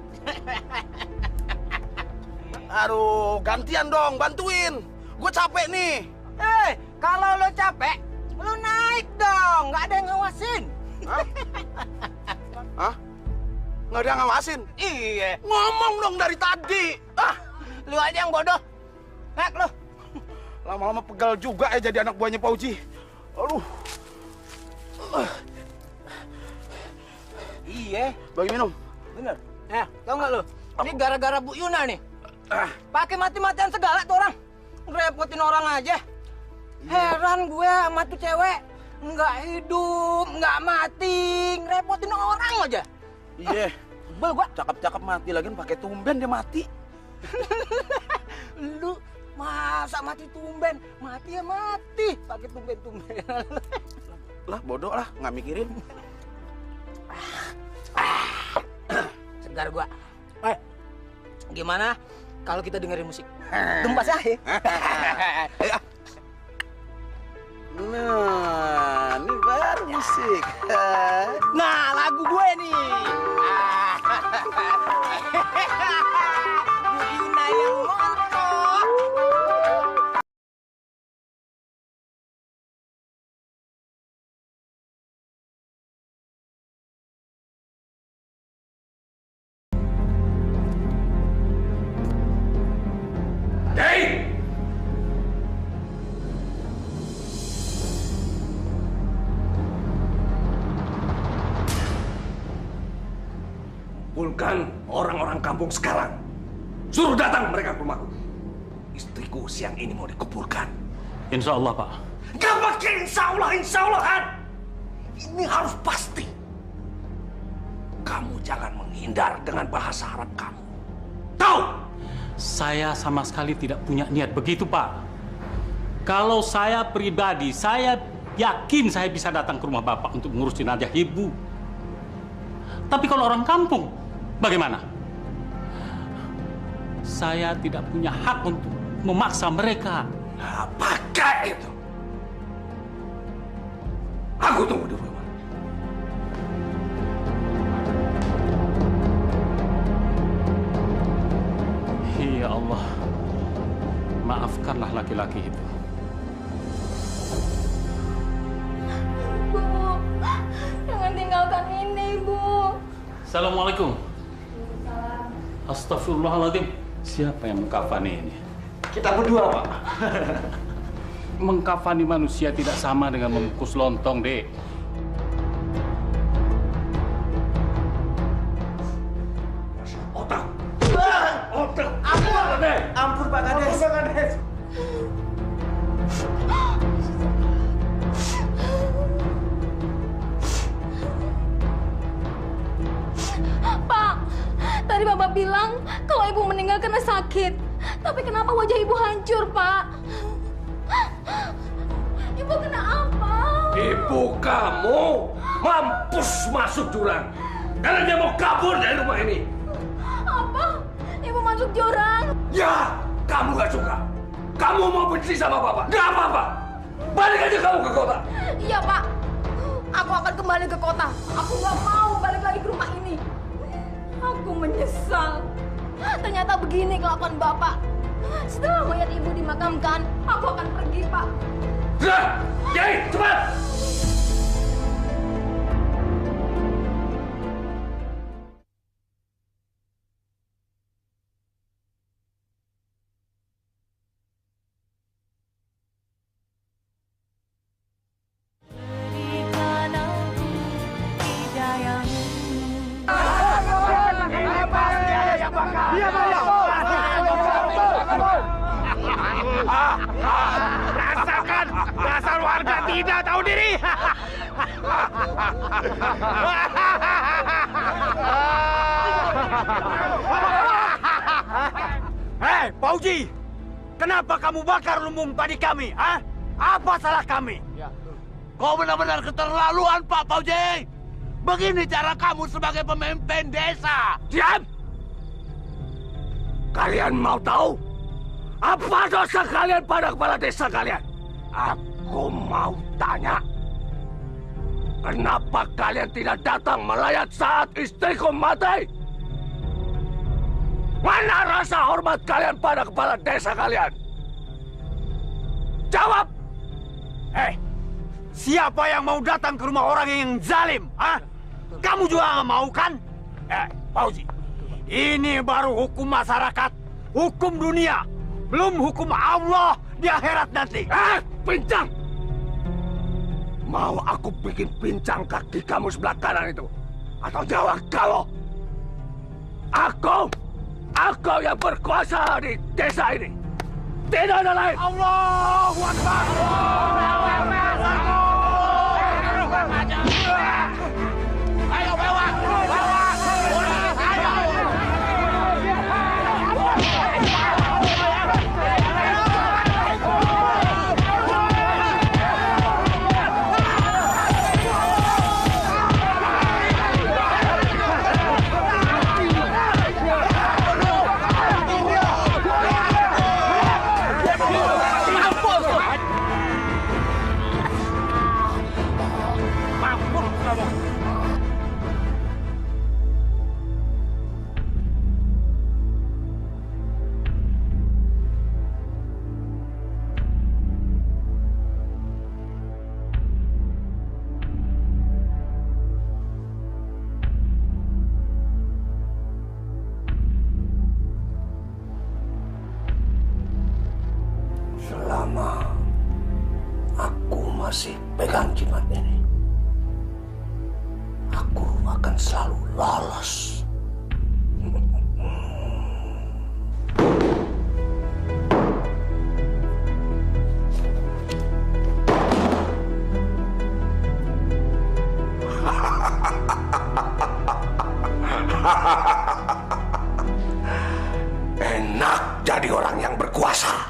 Aduh, gantian dong, bantuin. Gue capek nih. Kalau lo capek, lo naik dong, nggak ada yang ngawasin. Hah? Nggak ada yang ngawasin? Iya. Ngomong dong dari tadi. Lu aja yang bodoh. Naik lo. Lama-lama pegal juga ya jadi anak buahnya Fauzi. Aduh. Iya. Bagi minum. Bener. Tau nggak lo? Ini gara-gara Bu Yuna nih. Pakai mati-matian segala tuh orang. Ngerepotin orang aja. Heran gue sama tuh cewek. Nggak hidup, nggak mati. Ngerepotin orang aja. Iya. Sebel gua. Cakep-cakep mati lagi pakai tumben dia mati. Lu Masa mati tumben? Mati ya mati. Pakai tumben-tumben. Lah bodoh lah, nggak mikirin. Segar gua. Gimana kalau kita dengerin musik? Gempa saya. Nah, ini baru musik. Nah, lagu gue nih. Bu Ina yang montok. Hei! Kumpulkan orang-orang kampung sekarang. Suruh datang mereka ke rumahku. Istriku siang ini mau dikuburkan. Insya Allah, Pak. Gak pakai insya Allah-an. Ini harus pasti. Kamu jangan menghindar dengan bahasa Arab kamu. Tahu? Saya sama sekali tidak punya niat begitu, Pak. Kalau saya pribadi, saya yakin saya bisa datang ke rumah Bapak untuk mengurus jenazah Ibu. Tapi kalau orang kampung, bagaimana? Saya tidak punya hak untuk memaksa mereka. Nah, pakai itu. Aku tunggu di rumah. Ya Allah, maafkanlah laki-laki itu. Bu, jangan tinggalkan ini, Bu. Assalamualaikum. Astagfirullahaladzim. Siapa yang mengkafani ini? Kita berdua, Pak. Mengkafani manusia tidak sama dengan membungkus lontong, Dek. Otak. Ampun, Pak Kades. Pak, tadi Bapak bilang kalau Ibu meninggal karena sakit. Tapi kenapa wajah Ibu hancur, Pak? Ibu kena apa? Ibu kamu mampus masuk jurang. Karena dia mau kabur dari rumah ini. Apa? Ibu masuk jurang? Ya, kamu gak suka. Kamu mau benci sama Bapak. Gak apa-apa. Balik aja kamu ke kota. Iya, Pak. Aku akan kembali ke kota. Aku nggak mau balik lagi ke rumah ini. Aku menyesal. Ternyata begini kelakuan Bapak. Setelah mayat Ibu dimakamkan, aku akan pergi, Pak. Sudah, Kiai, cepat. Rasakan dasar warga tidak tahu diri. Hei, Pauji, kenapa kamu bakar lumbung padi kami? Ah? Apa salah kami? Kau benar-benar keterlaluan, Pak Pauji. Begini cara kamu sebagai pemimpin desa. Diam! Kalian mau tahu? Apa dosa kalian pada kepala desa kalian? Aku mau tanya. Kenapa kalian tidak datang melayat saat istriku mati? Mana rasa hormat kalian pada kepala desa kalian? Jawab! Siapa yang mau datang ke rumah orang yang zalim? Ah? Kamu juga nggak mau kan? Pauji, ini baru hukum masyarakat, hukum dunia, belum hukum Allah di akhirat nanti. Pincang! Mau aku bikin pincang kaki kamu sebelah kanan itu? Atau jawab kalau aku yang berkuasa di desa ini. Tidak ada lain. Allahu Akbar. Ayo bawa, bawa. Ayo. Pegang jimat ini. Aku akan selalu lolos. Enak jadi orang yang berkuasa.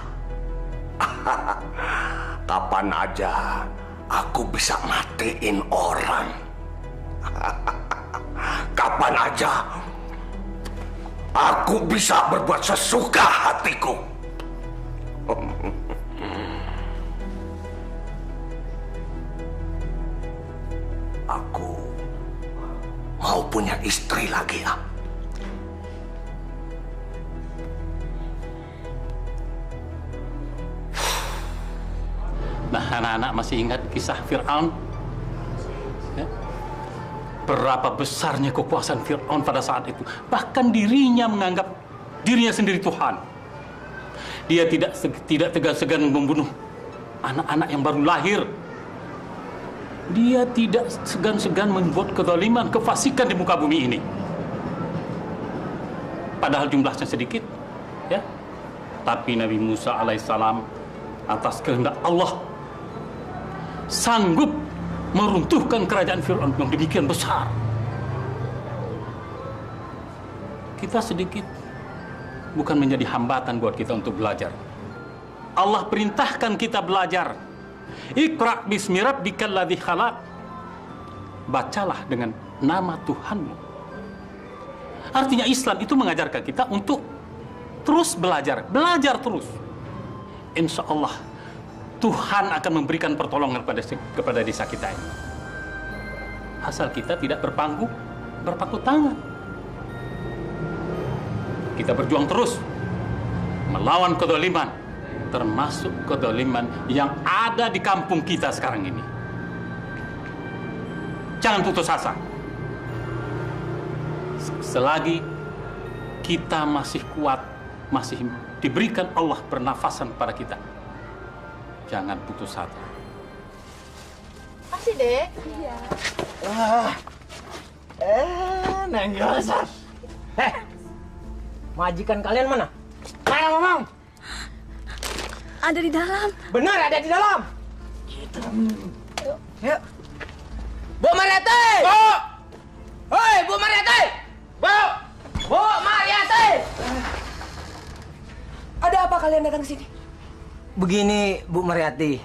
Kapan aja aku bisa matiin orang. Kapan aja aku bisa berbuat sesuka hatiku. Aku mau punya istri lagi ya. Nah, anak-anak masih ingat kisah Fir'aun? Ya? Berapa besarnya kekuasaan Fir'aun pada saat itu. Bahkan dirinya menganggap dirinya sendiri Tuhan. Dia tidak segan-segan membunuh anak-anak yang baru lahir. Dia tidak segan-segan membuat kezaliman, kefasikan di muka bumi ini. Padahal jumlahnya sedikit, ya. Tapi Nabi Musa alaihissalam atas kehendak Allah sanggup meruntuhkan kerajaan Fir'aun yang demikian besar. Kita sedikit bukan menjadi hambatan buat kita untuk belajar. Allah perintahkan kita belajar. Iqra' bismi rabbikal ladzi khalaq. Bacalah dengan nama Tuhanmu. Artinya Islam itu mengajarkan kita untuk terus belajar terus. Insya Allah Tuhan akan memberikan pertolongan kepada desa kita ini. Asal kita tidak berpangku tangan. Kita berjuang terus melawan kezaliman, termasuk kezaliman yang ada di kampung kita sekarang ini. Jangan putus asa. Selagi kita masih kuat, masih diberikan Allah pernafasan pada kita, jangan putus asa. Kasih, Dek. Iya. Neng Yosan. Majikan kalian mana? Mana ngomong? Ada di dalam. Benar ada di dalam. Yuk. Bu Mariati! Bu! Hoi, Bu Mariati! Bu! Bu Mariati! Ada apa kalian datang ke sini? Begini, Bu Mariati.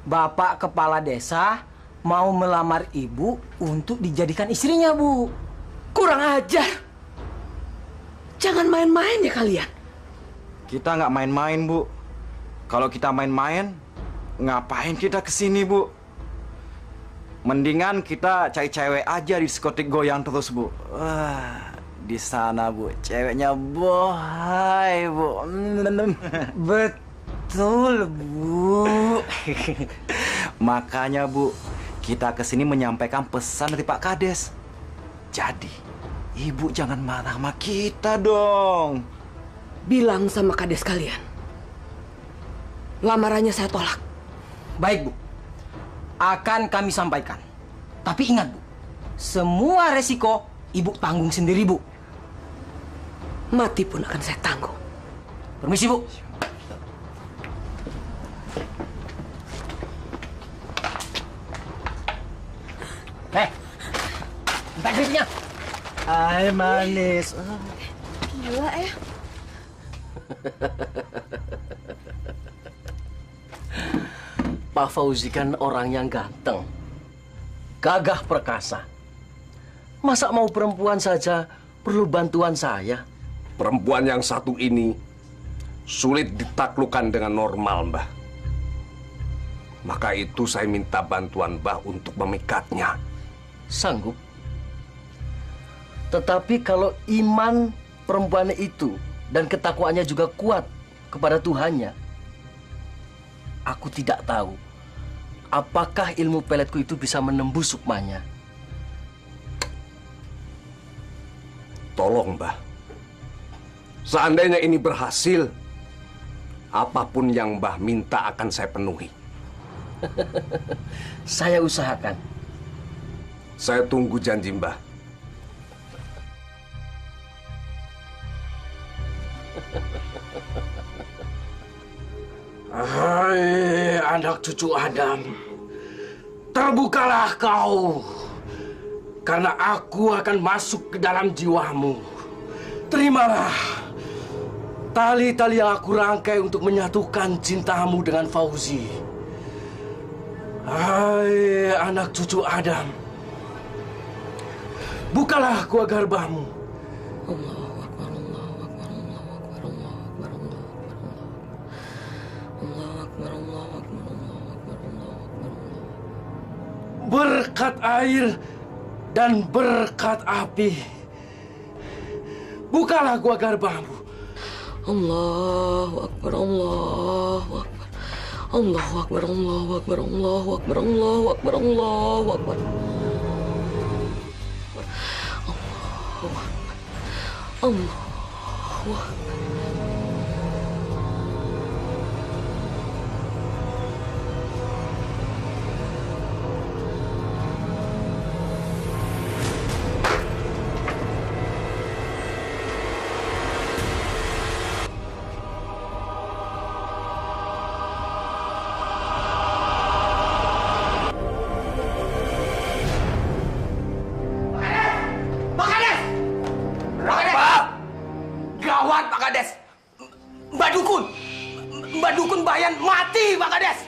Bapak kepala desa mau melamar ibu untuk dijadikan istrinya, Bu. Kurang ajar. Jangan main-main ya kalian. Kita nggak main-main, Bu. Kalau kita main-main, ngapain kita kesini, Bu? Mendingan kita cari cewek aja di diskotik goyang terus, Bu. Wah, di sana, Bu, ceweknya bohai, Bu. Betul, Bu. Makanya, Bu, kita kesini menyampaikan pesan dari Pak Kades. Jadi, Ibu jangan marah sama kita dong. Bilang sama Kades kalian. Lamarannya saya tolak. Baik, Bu. Akan kami sampaikan. Tapi ingat, Bu. Semua resiko Ibu tanggung sendiri, Bu. Mati pun akan saya tanggung. Permisi, Bu. Minta duitnya. Hai, manis. Gila ya. Pak Fauzi kan orang yang ganteng, gagah perkasa. Masa mau perempuan saja perlu bantuan saya? Perempuan yang satu ini sulit ditaklukkan dengan normal, Mbah. Maka itu saya minta bantuan Mbah untuk memikatnya. Sanggup. Tetapi kalau iman perempuan itu dan ketakwaannya juga kuat kepada Tuhannya, aku tidak tahu apakah ilmu peletku itu bisa menembus sukmanya. Tolong, Mbah. Seandainya ini berhasil, apapun yang Mbah minta akan saya penuhi. Saya usahakan. Saya tunggu janji Mbah. Hai anak cucu Adam, terbukalah kau, karena aku akan masuk ke dalam jiwamu. Terimalah tali-tali yang aku rangkai untuk menyatukan cintamu dengan Fauzi. Hai anak cucu Adam, bukalah gua garbamu. Berkat air dan berkat api, bukalah gua garbamu. Allahu Akbar, Allahu Akbar, Allahu Akbar, Allahu Akbar, Allahu Akbar, Allahu Akbar, Allahu Akbar, Allahu Akbar, Allahu Akbar. Mbak Dukun Bayan mati, Pak Kades.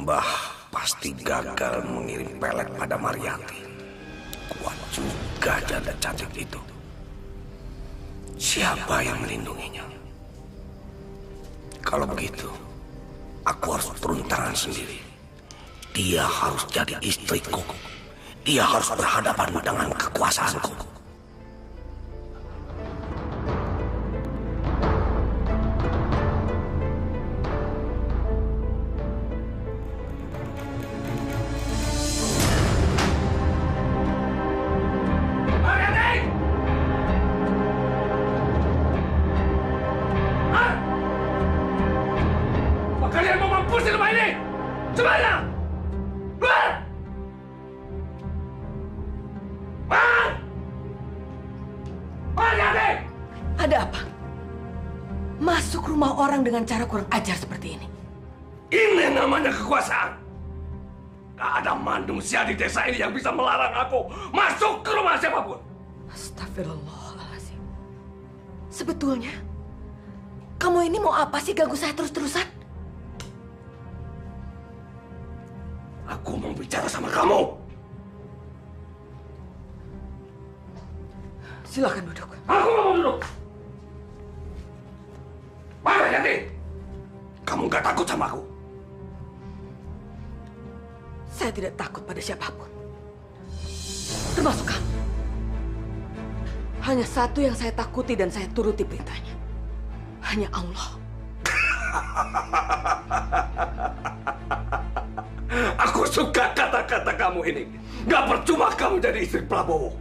Mbah pasti gagal mengirim pelet pada Mariati. Kuat juga janda cantik itu. Siapa yang melindunginya? Kalau begitu, aku harus turun tangan sendiri. Dia harus jadi istriku. Dia harus berhadapan dengan kekuasaanku. Ada apa? Masuk rumah orang dengan cara kurang ajar seperti ini. Ini namanya kekuasaan. Gak ada manusia di desa ini yang bisa melarang aku masuk ke rumah siapapun. Astagfirullahaladzim. Sebetulnya, kamu ini mau apa sih ganggu saya terus-terusan? Aku mau bicara sama kamu. Silakan duduk. Aku mau duduk. Mana Yanti? Kamu gak takut sama aku? Saya tidak takut pada siapapun. Termasuk kamu. Hanya satu yang saya takuti dan saya turuti perintahnya. Hanya Allah. Aku suka kata-kata kamu ini. Gak percuma kamu jadi istri Prabowo.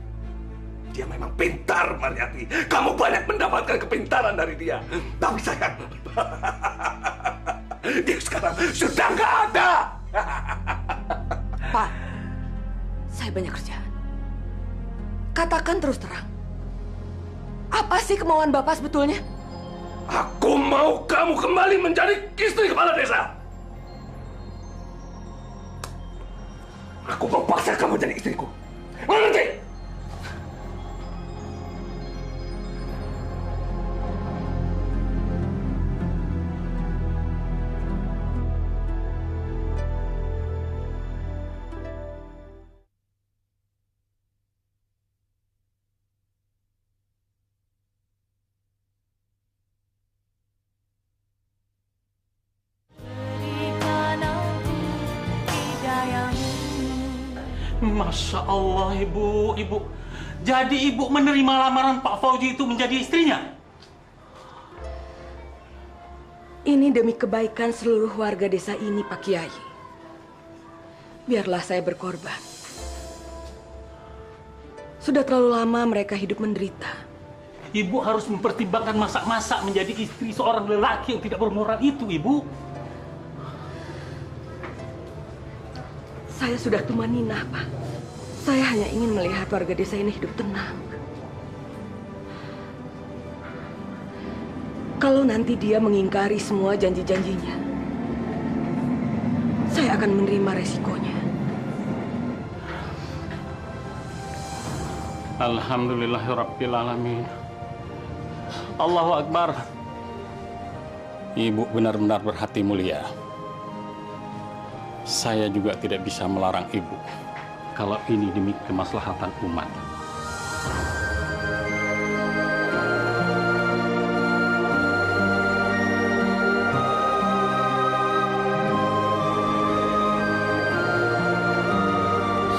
Dia memang pintar, Mariati. Kamu banyak mendapatkan kepintaran dari dia. Tapi sayang, dia sekarang sudah nggak ada. Pak, saya banyak kerjaan. Katakan terus terang. Apa sih kemauan Bapak sebetulnya? Aku mau kamu kembali menjadi istri kepala desa. Aku mau paksa kamu jadi istriku. Mengerti? Masya Allah, Ibu. Jadi Ibu menerima lamaran Pak Fauzi itu menjadi istrinya? Ini demi kebaikan seluruh warga desa ini, Pak Kiai. Biarlah saya berkorban. Sudah terlalu lama mereka hidup menderita. Ibu harus mempertimbangkan masa-masa menjadi istri seorang lelaki yang tidak bermoral itu, Ibu. Saya sudah tumanina, Pak. Saya hanya ingin melihat warga desa ini hidup tenang. Kalau nanti dia mengingkari semua janji-janjinya, saya akan menerima resikonya. Alhamdulillahirrabbilalamin. Allahu Akbar. Ibu benar-benar berhati mulia. Saya juga tidak bisa melarang ibu kalau ini demi kemaslahatan umat.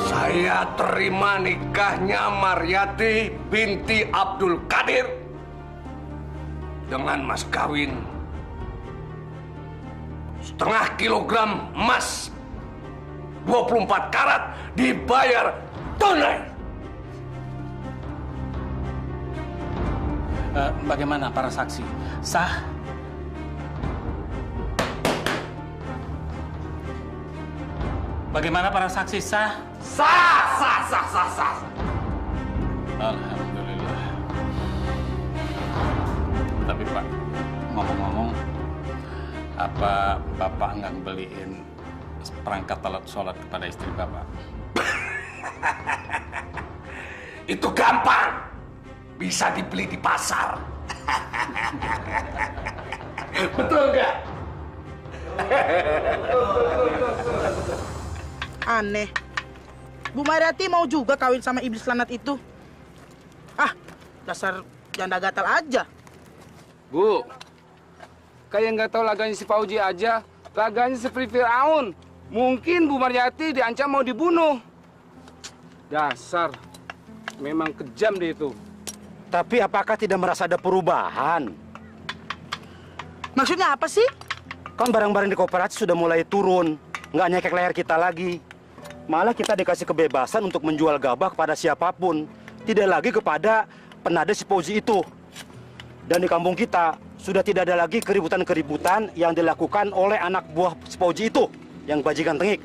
Saya terima nikahnya Maryati binti Abdul Qadir dengan mas kawin 0,5 kilogram emas 24 karat dibayar tunai. Bagaimana para saksi? Sah? Bagaimana para saksi? Sah? Sah. Alhamdulillah. Tapi Pak, ngomong-ngomong, apa Bapak nggak beliin perangkat alat sholat kepada istri Bapak? Itu gampang. Bisa dibeli di pasar. Betul nggak? Aneh. Bu Maryati mau juga kawin sama iblis lanat itu. Ah, dasar janda gatal aja. Bu, kayak nggak tahu laganya si Fauji aja. Laganya seperti Fir'aun. Mungkin Bu Maryati diancam mau dibunuh. Dasar, memang kejam deh itu. Tapi apakah tidak merasa ada perubahan? Maksudnya apa sih? Kan barang-barang di koperasi sudah mulai turun. Nggak nyekek leher kita lagi. Malah kita dikasih kebebasan untuk menjual gabah kepada siapapun. Tidak lagi kepada penada si Fauzi itu. Dan di kampung kita sudah tidak ada lagi keributan-keributan yang dilakukan oleh anak buah si Fauzi itu, yang bajingan tengik.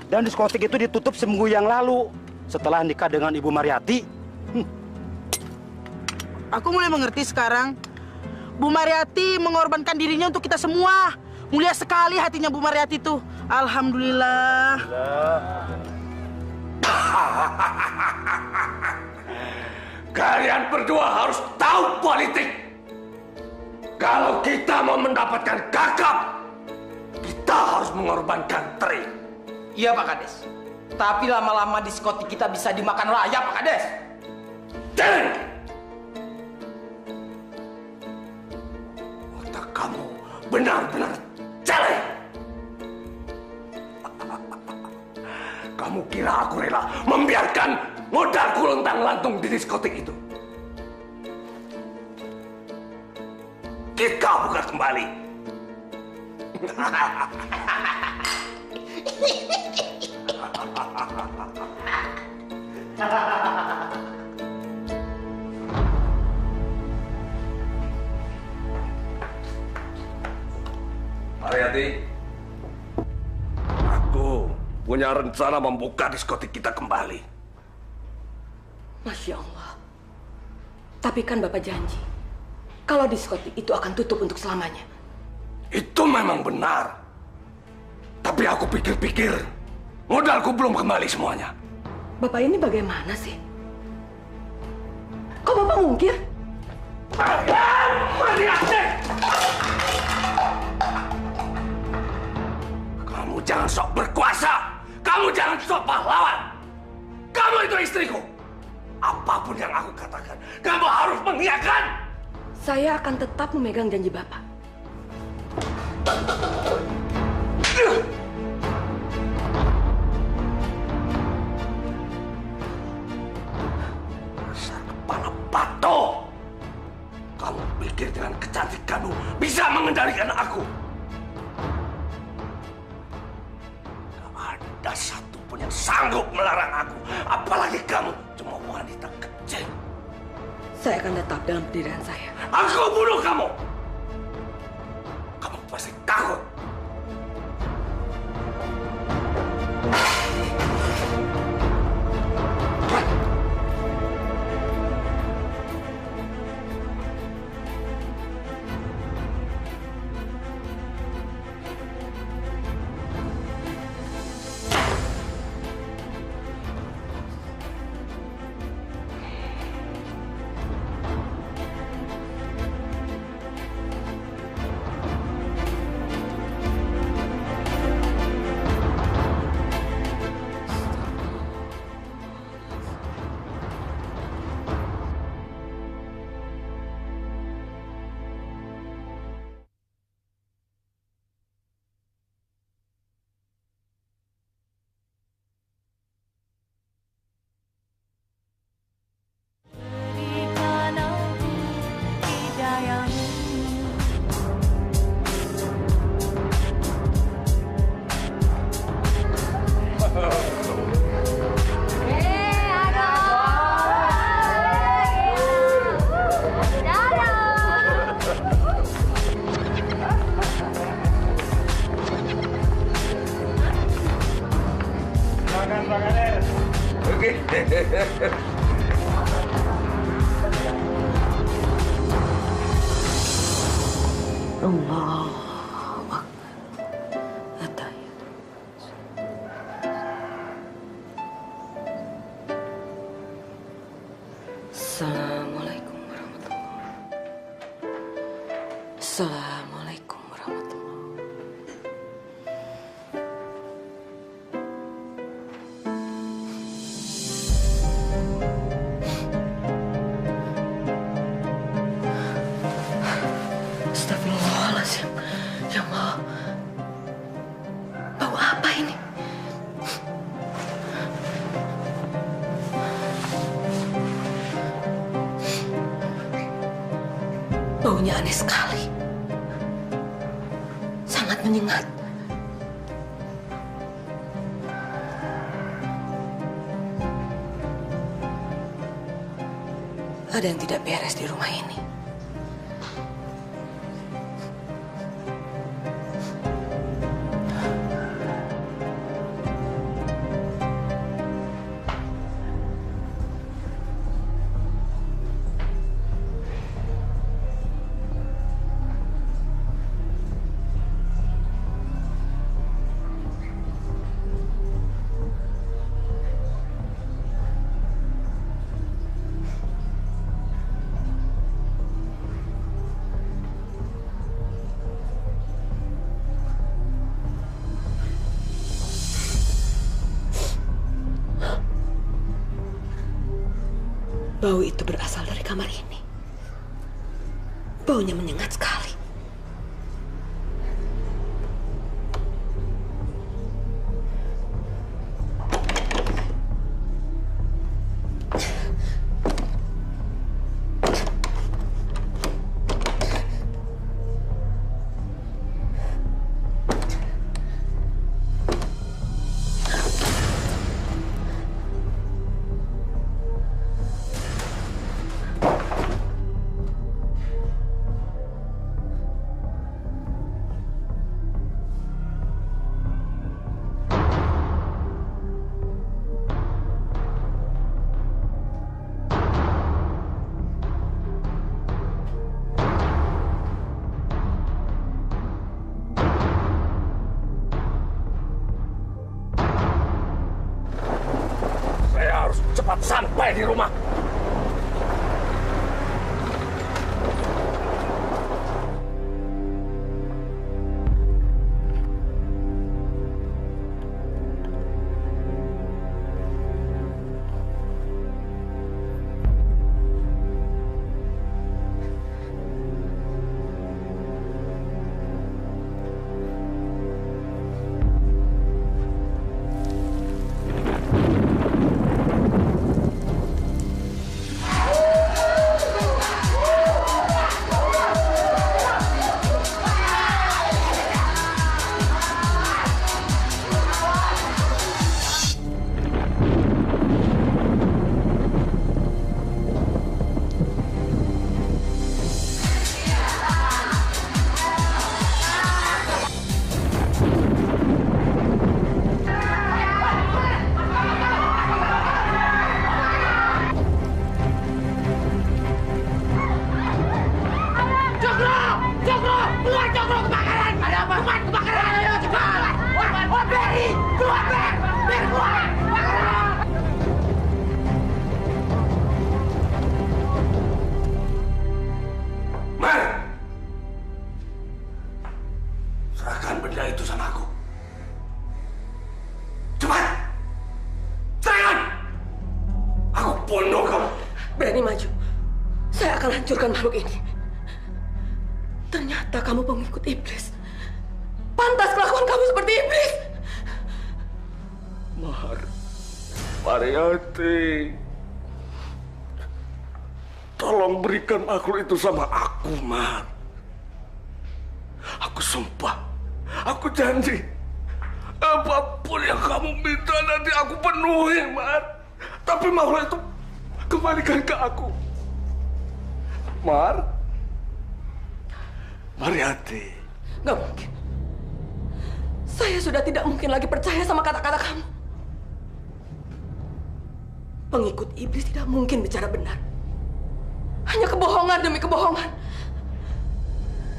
Dan diskotik itu ditutup seminggu yang lalu setelah nikah dengan Ibu Maryati. Aku mulai mengerti sekarang. Bu Maryati mengorbankan dirinya untuk kita semua. Mulia sekali hatinya Bu Maryati itu. Alhamdulillah. Kalian berdua harus tahu politik. Kalau kita mau mendapatkan kakap, kita harus mengorbankan Tri. Iya Pak Kades. Tapi lama-lama diskotik kita bisa dimakan rayap Pak Kades. Dan otak kamu benar-benar jelek. Kamu kira aku rela membiarkan modalku lontang-lantung di diskotik itu? Kita buka kembali. Maryati, aku punya rencana membuka diskotik kita kembali. Masya Allah. Tapi kan Bapak janji, kalau diskotik itu akan tutup untuk selamanya. Itu memang benar. Tapi aku pikir-pikir, modalku belum kembali semuanya. Bapak ini bagaimana sih? Kok Bapak mungkir? Maryati! Kamu jangan sok berkuasa. Kamu jangan sok pahlawan. Kamu itu istriku. Apapun yang aku katakan, kamu harus mengiyakan. Saya akan tetap memegang janji Bapak. Dasar kepala batu. Kamu pikir dengan kecantikanmu bisa mengendalikan aku? Gak ada satupun yang sanggup melarang aku. Apalagi kamu, cuma wanita kecil. Saya akan tetap dalam pendirian saya. Aku bunuh kamu. Kamu pasti takut. Pak Kades. Oke. Allah. Assalamualaikum warahmatullahi wabarakatuh. Assalamualaikum warahmatullahi wabarakatuh. Astagfirullahaladzim. Ya Allah. Bau apa ini? Baunya aneh sekali. Sangat menyengat. Ada yang tidak beres di rumah ini. Bau itu berasal dari kamar ini. Baunya menyengat sekali. Cepat sampai di rumah. Berani maju, saya akan hancurkan makhluk ini. Ternyata kamu pengikut iblis. Pantas kelakuan kamu seperti iblis. Mariati, tolong berikan makhluk itu sama aku, Mar. Aku sumpah, aku janji, apapun yang kamu minta nanti aku penuhi, Mar. Tapi makhluk itu kembalikan ke aku, Mar. Mariati. Gak mungkin. Saya sudah tidak mungkin lagi percaya sama kata-kata kamu. Pengikut iblis tidak mungkin bicara benar. Hanya kebohongan demi kebohongan.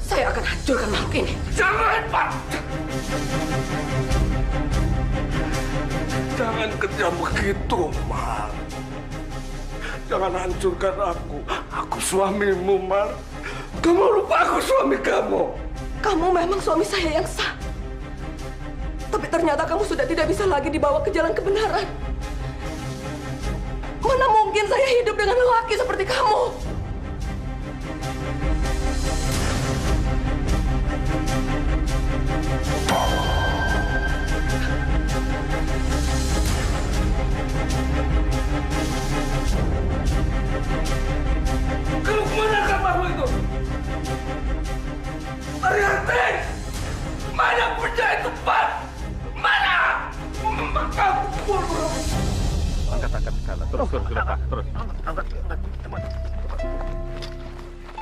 Saya akan hancurkan makhluk ini. Jangan, Pak! Jangan kejam begitu, Mar. Jangan hancurkan aku. Aku suamimu, Mar. Kamu lupa aku suami kamu. Kamu memang suami saya yang sah. Tapi ternyata kamu sudah tidak bisa lagi dibawa ke jalan kebenaran. Mana mungkin saya hidup dengan lelaki seperti kamu? Kalau kemana kamu itu? Mariati! Mana penjahit itu, Pak? Mana? Kamu Angkat skala. Terus, Pak. Terus. Angkat.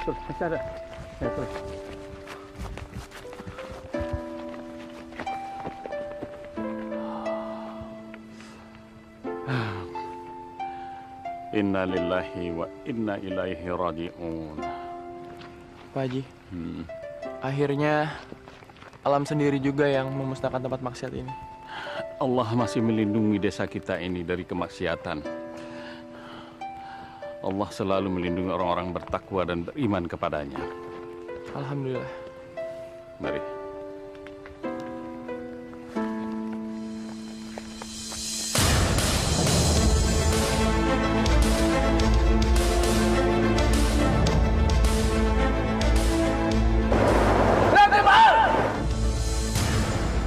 Terus, masih ada. Ya, terus. Inna lillahi wa inna ilaihi raji'un. Pak Haji, akhirnya alam sendiri juga yang memusnahkan tempat maksiat ini. Allah masih melindungi desa kita ini dari kemaksiatan. Allah selalu melindungi orang-orang bertakwa dan beriman kepadanya. Alhamdulillah. Mari.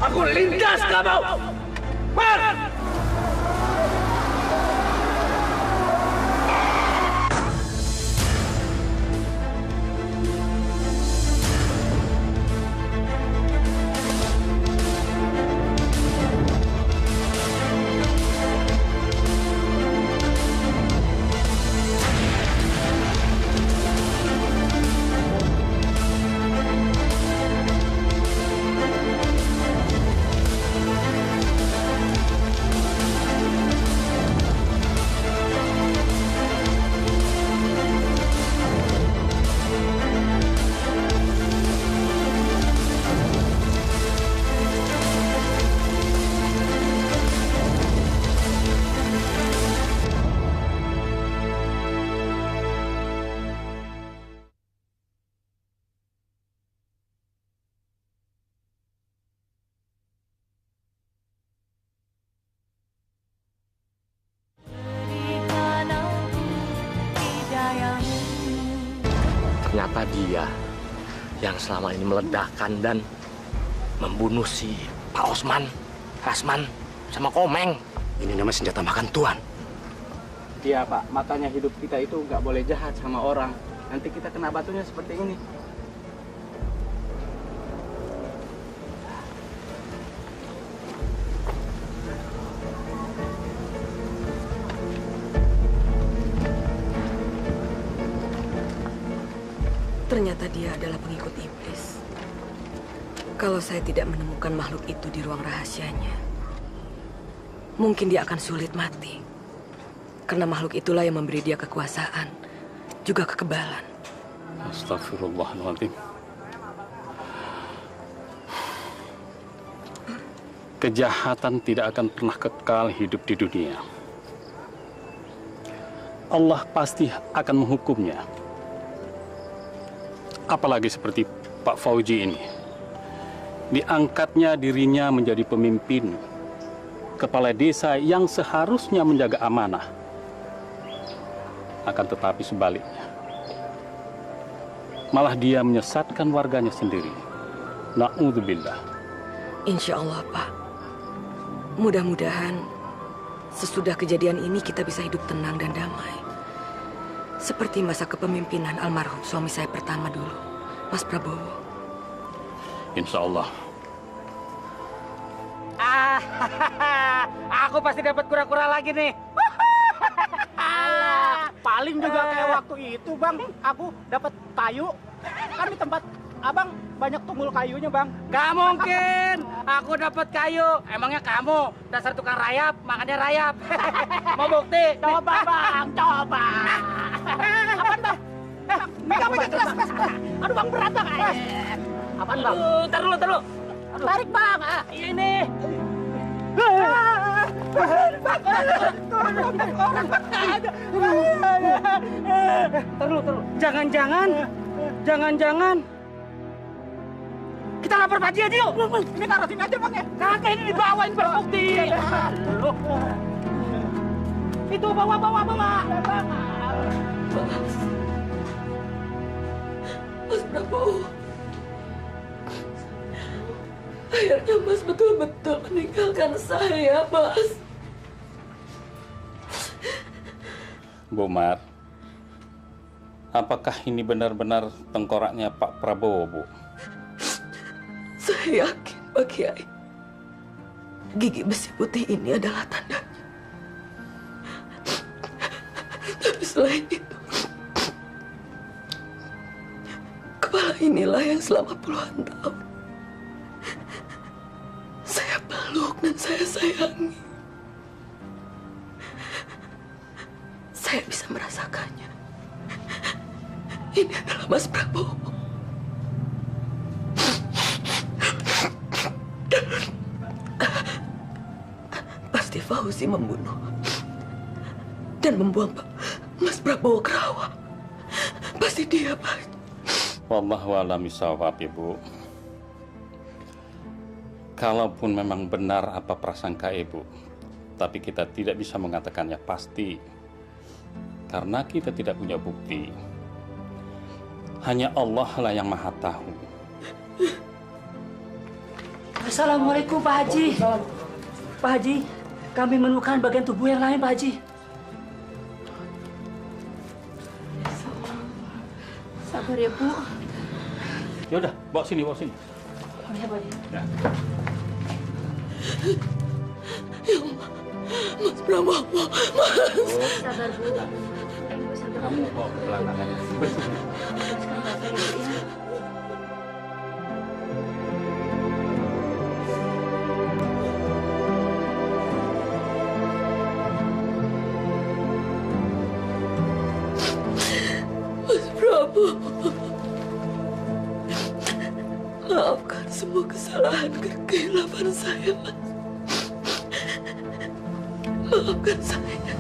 Aku lindas kamu! Mar! Ternyata dia yang selama ini meledakkan dan membunuh si Pak Osman, Rasman, sama Komeng. Ini namanya senjata makan tuan. Iya Pak, makanya hidup kita itu nggak boleh jahat sama orang. Nanti kita kena batunya seperti ini. Ternyata dia adalah pengikut iblis. Kalau saya tidak menemukan makhluk itu di ruang rahasianya, mungkin dia akan sulit mati. Karena makhluk itulah yang memberi dia kekuasaan, juga kekebalan. Astagfirullahaladzim. Kejahatan tidak akan pernah kekal hidup di dunia. Allah pasti akan menghukumnya. Apalagi seperti Pak Fauji ini. Diangkatnya dirinya menjadi pemimpin, kepala desa yang seharusnya menjaga amanah. Akan tetapi sebaliknya, malah dia menyesatkan warganya sendiri. Na'udzubillah. Insya Allah, Pak. Mudah-mudahan sesudah kejadian ini kita bisa hidup tenang dan damai. Seperti masa kepemimpinan almarhum suami saya pertama dulu, Mas Prabowo. Insya Allah. Aku pasti dapat kura-kura lagi nih. Alah, paling juga kayak waktu itu Bang, aku dapat kayu kan di tempat abang banyak tunggul kayunya, Bang. Gak mungkin. Aku dapat kayu. Emangnya kamu dasar tukang rayap, makannya rayap. Mau bukti? Coba, Bang. Coba. Apaan, Bang? Megang jelas. Aduh, Bang, berat, Bang. Apaan, Bang? Ntar dulu. Tarik, Bang. Ini. Terus. Jangan. Kita lapor Pak Haji aja yuk. Ini taruh sini aja, Bang ya. Kagak, ini dibawain berbukti. Itu bawa. Mas Prabowo. Akhirnya Mas betul-betul meninggalkan saya, Mas. Bu Mar, apakah ini benar-benar tengkoraknya Pak Prabowo, Bu? Saya yakin, Pak Kiai. Gigi besi putih ini adalah tandanya. Tapi selain itu, kepala inilah yang selama puluhan tahun saya peluk dan saya sayangi. Saya bisa merasakannya. Ini adalah Mas Prabowo. Pasti Fauzi membunuh dan membuang Mas Prabowo ke rawa. Pasti dia, Pak. Wallahu a'lam bishawab, Ibu. Kalaupun memang benar apa prasangka Ibu, tapi kita tidak bisa mengatakannya pasti karena kita tidak punya bukti. Hanya Allah lah yang Maha Tahu. Assalamualaikum, Pak Haji. Pak Haji, kami menemukan bagian tubuh yang lain, Pak Haji. Sabar ya, Bu. Ya udah, bawa sini. Ya, Pak Haji. Ya. Ya Allah, Mas Prabowo, Mas. Sabar, Bu. Kamu bawa ke belakang aja. Mas Prabowo, maafkan semua kesalahan kehilapan saya, Mas. Maafkan saya.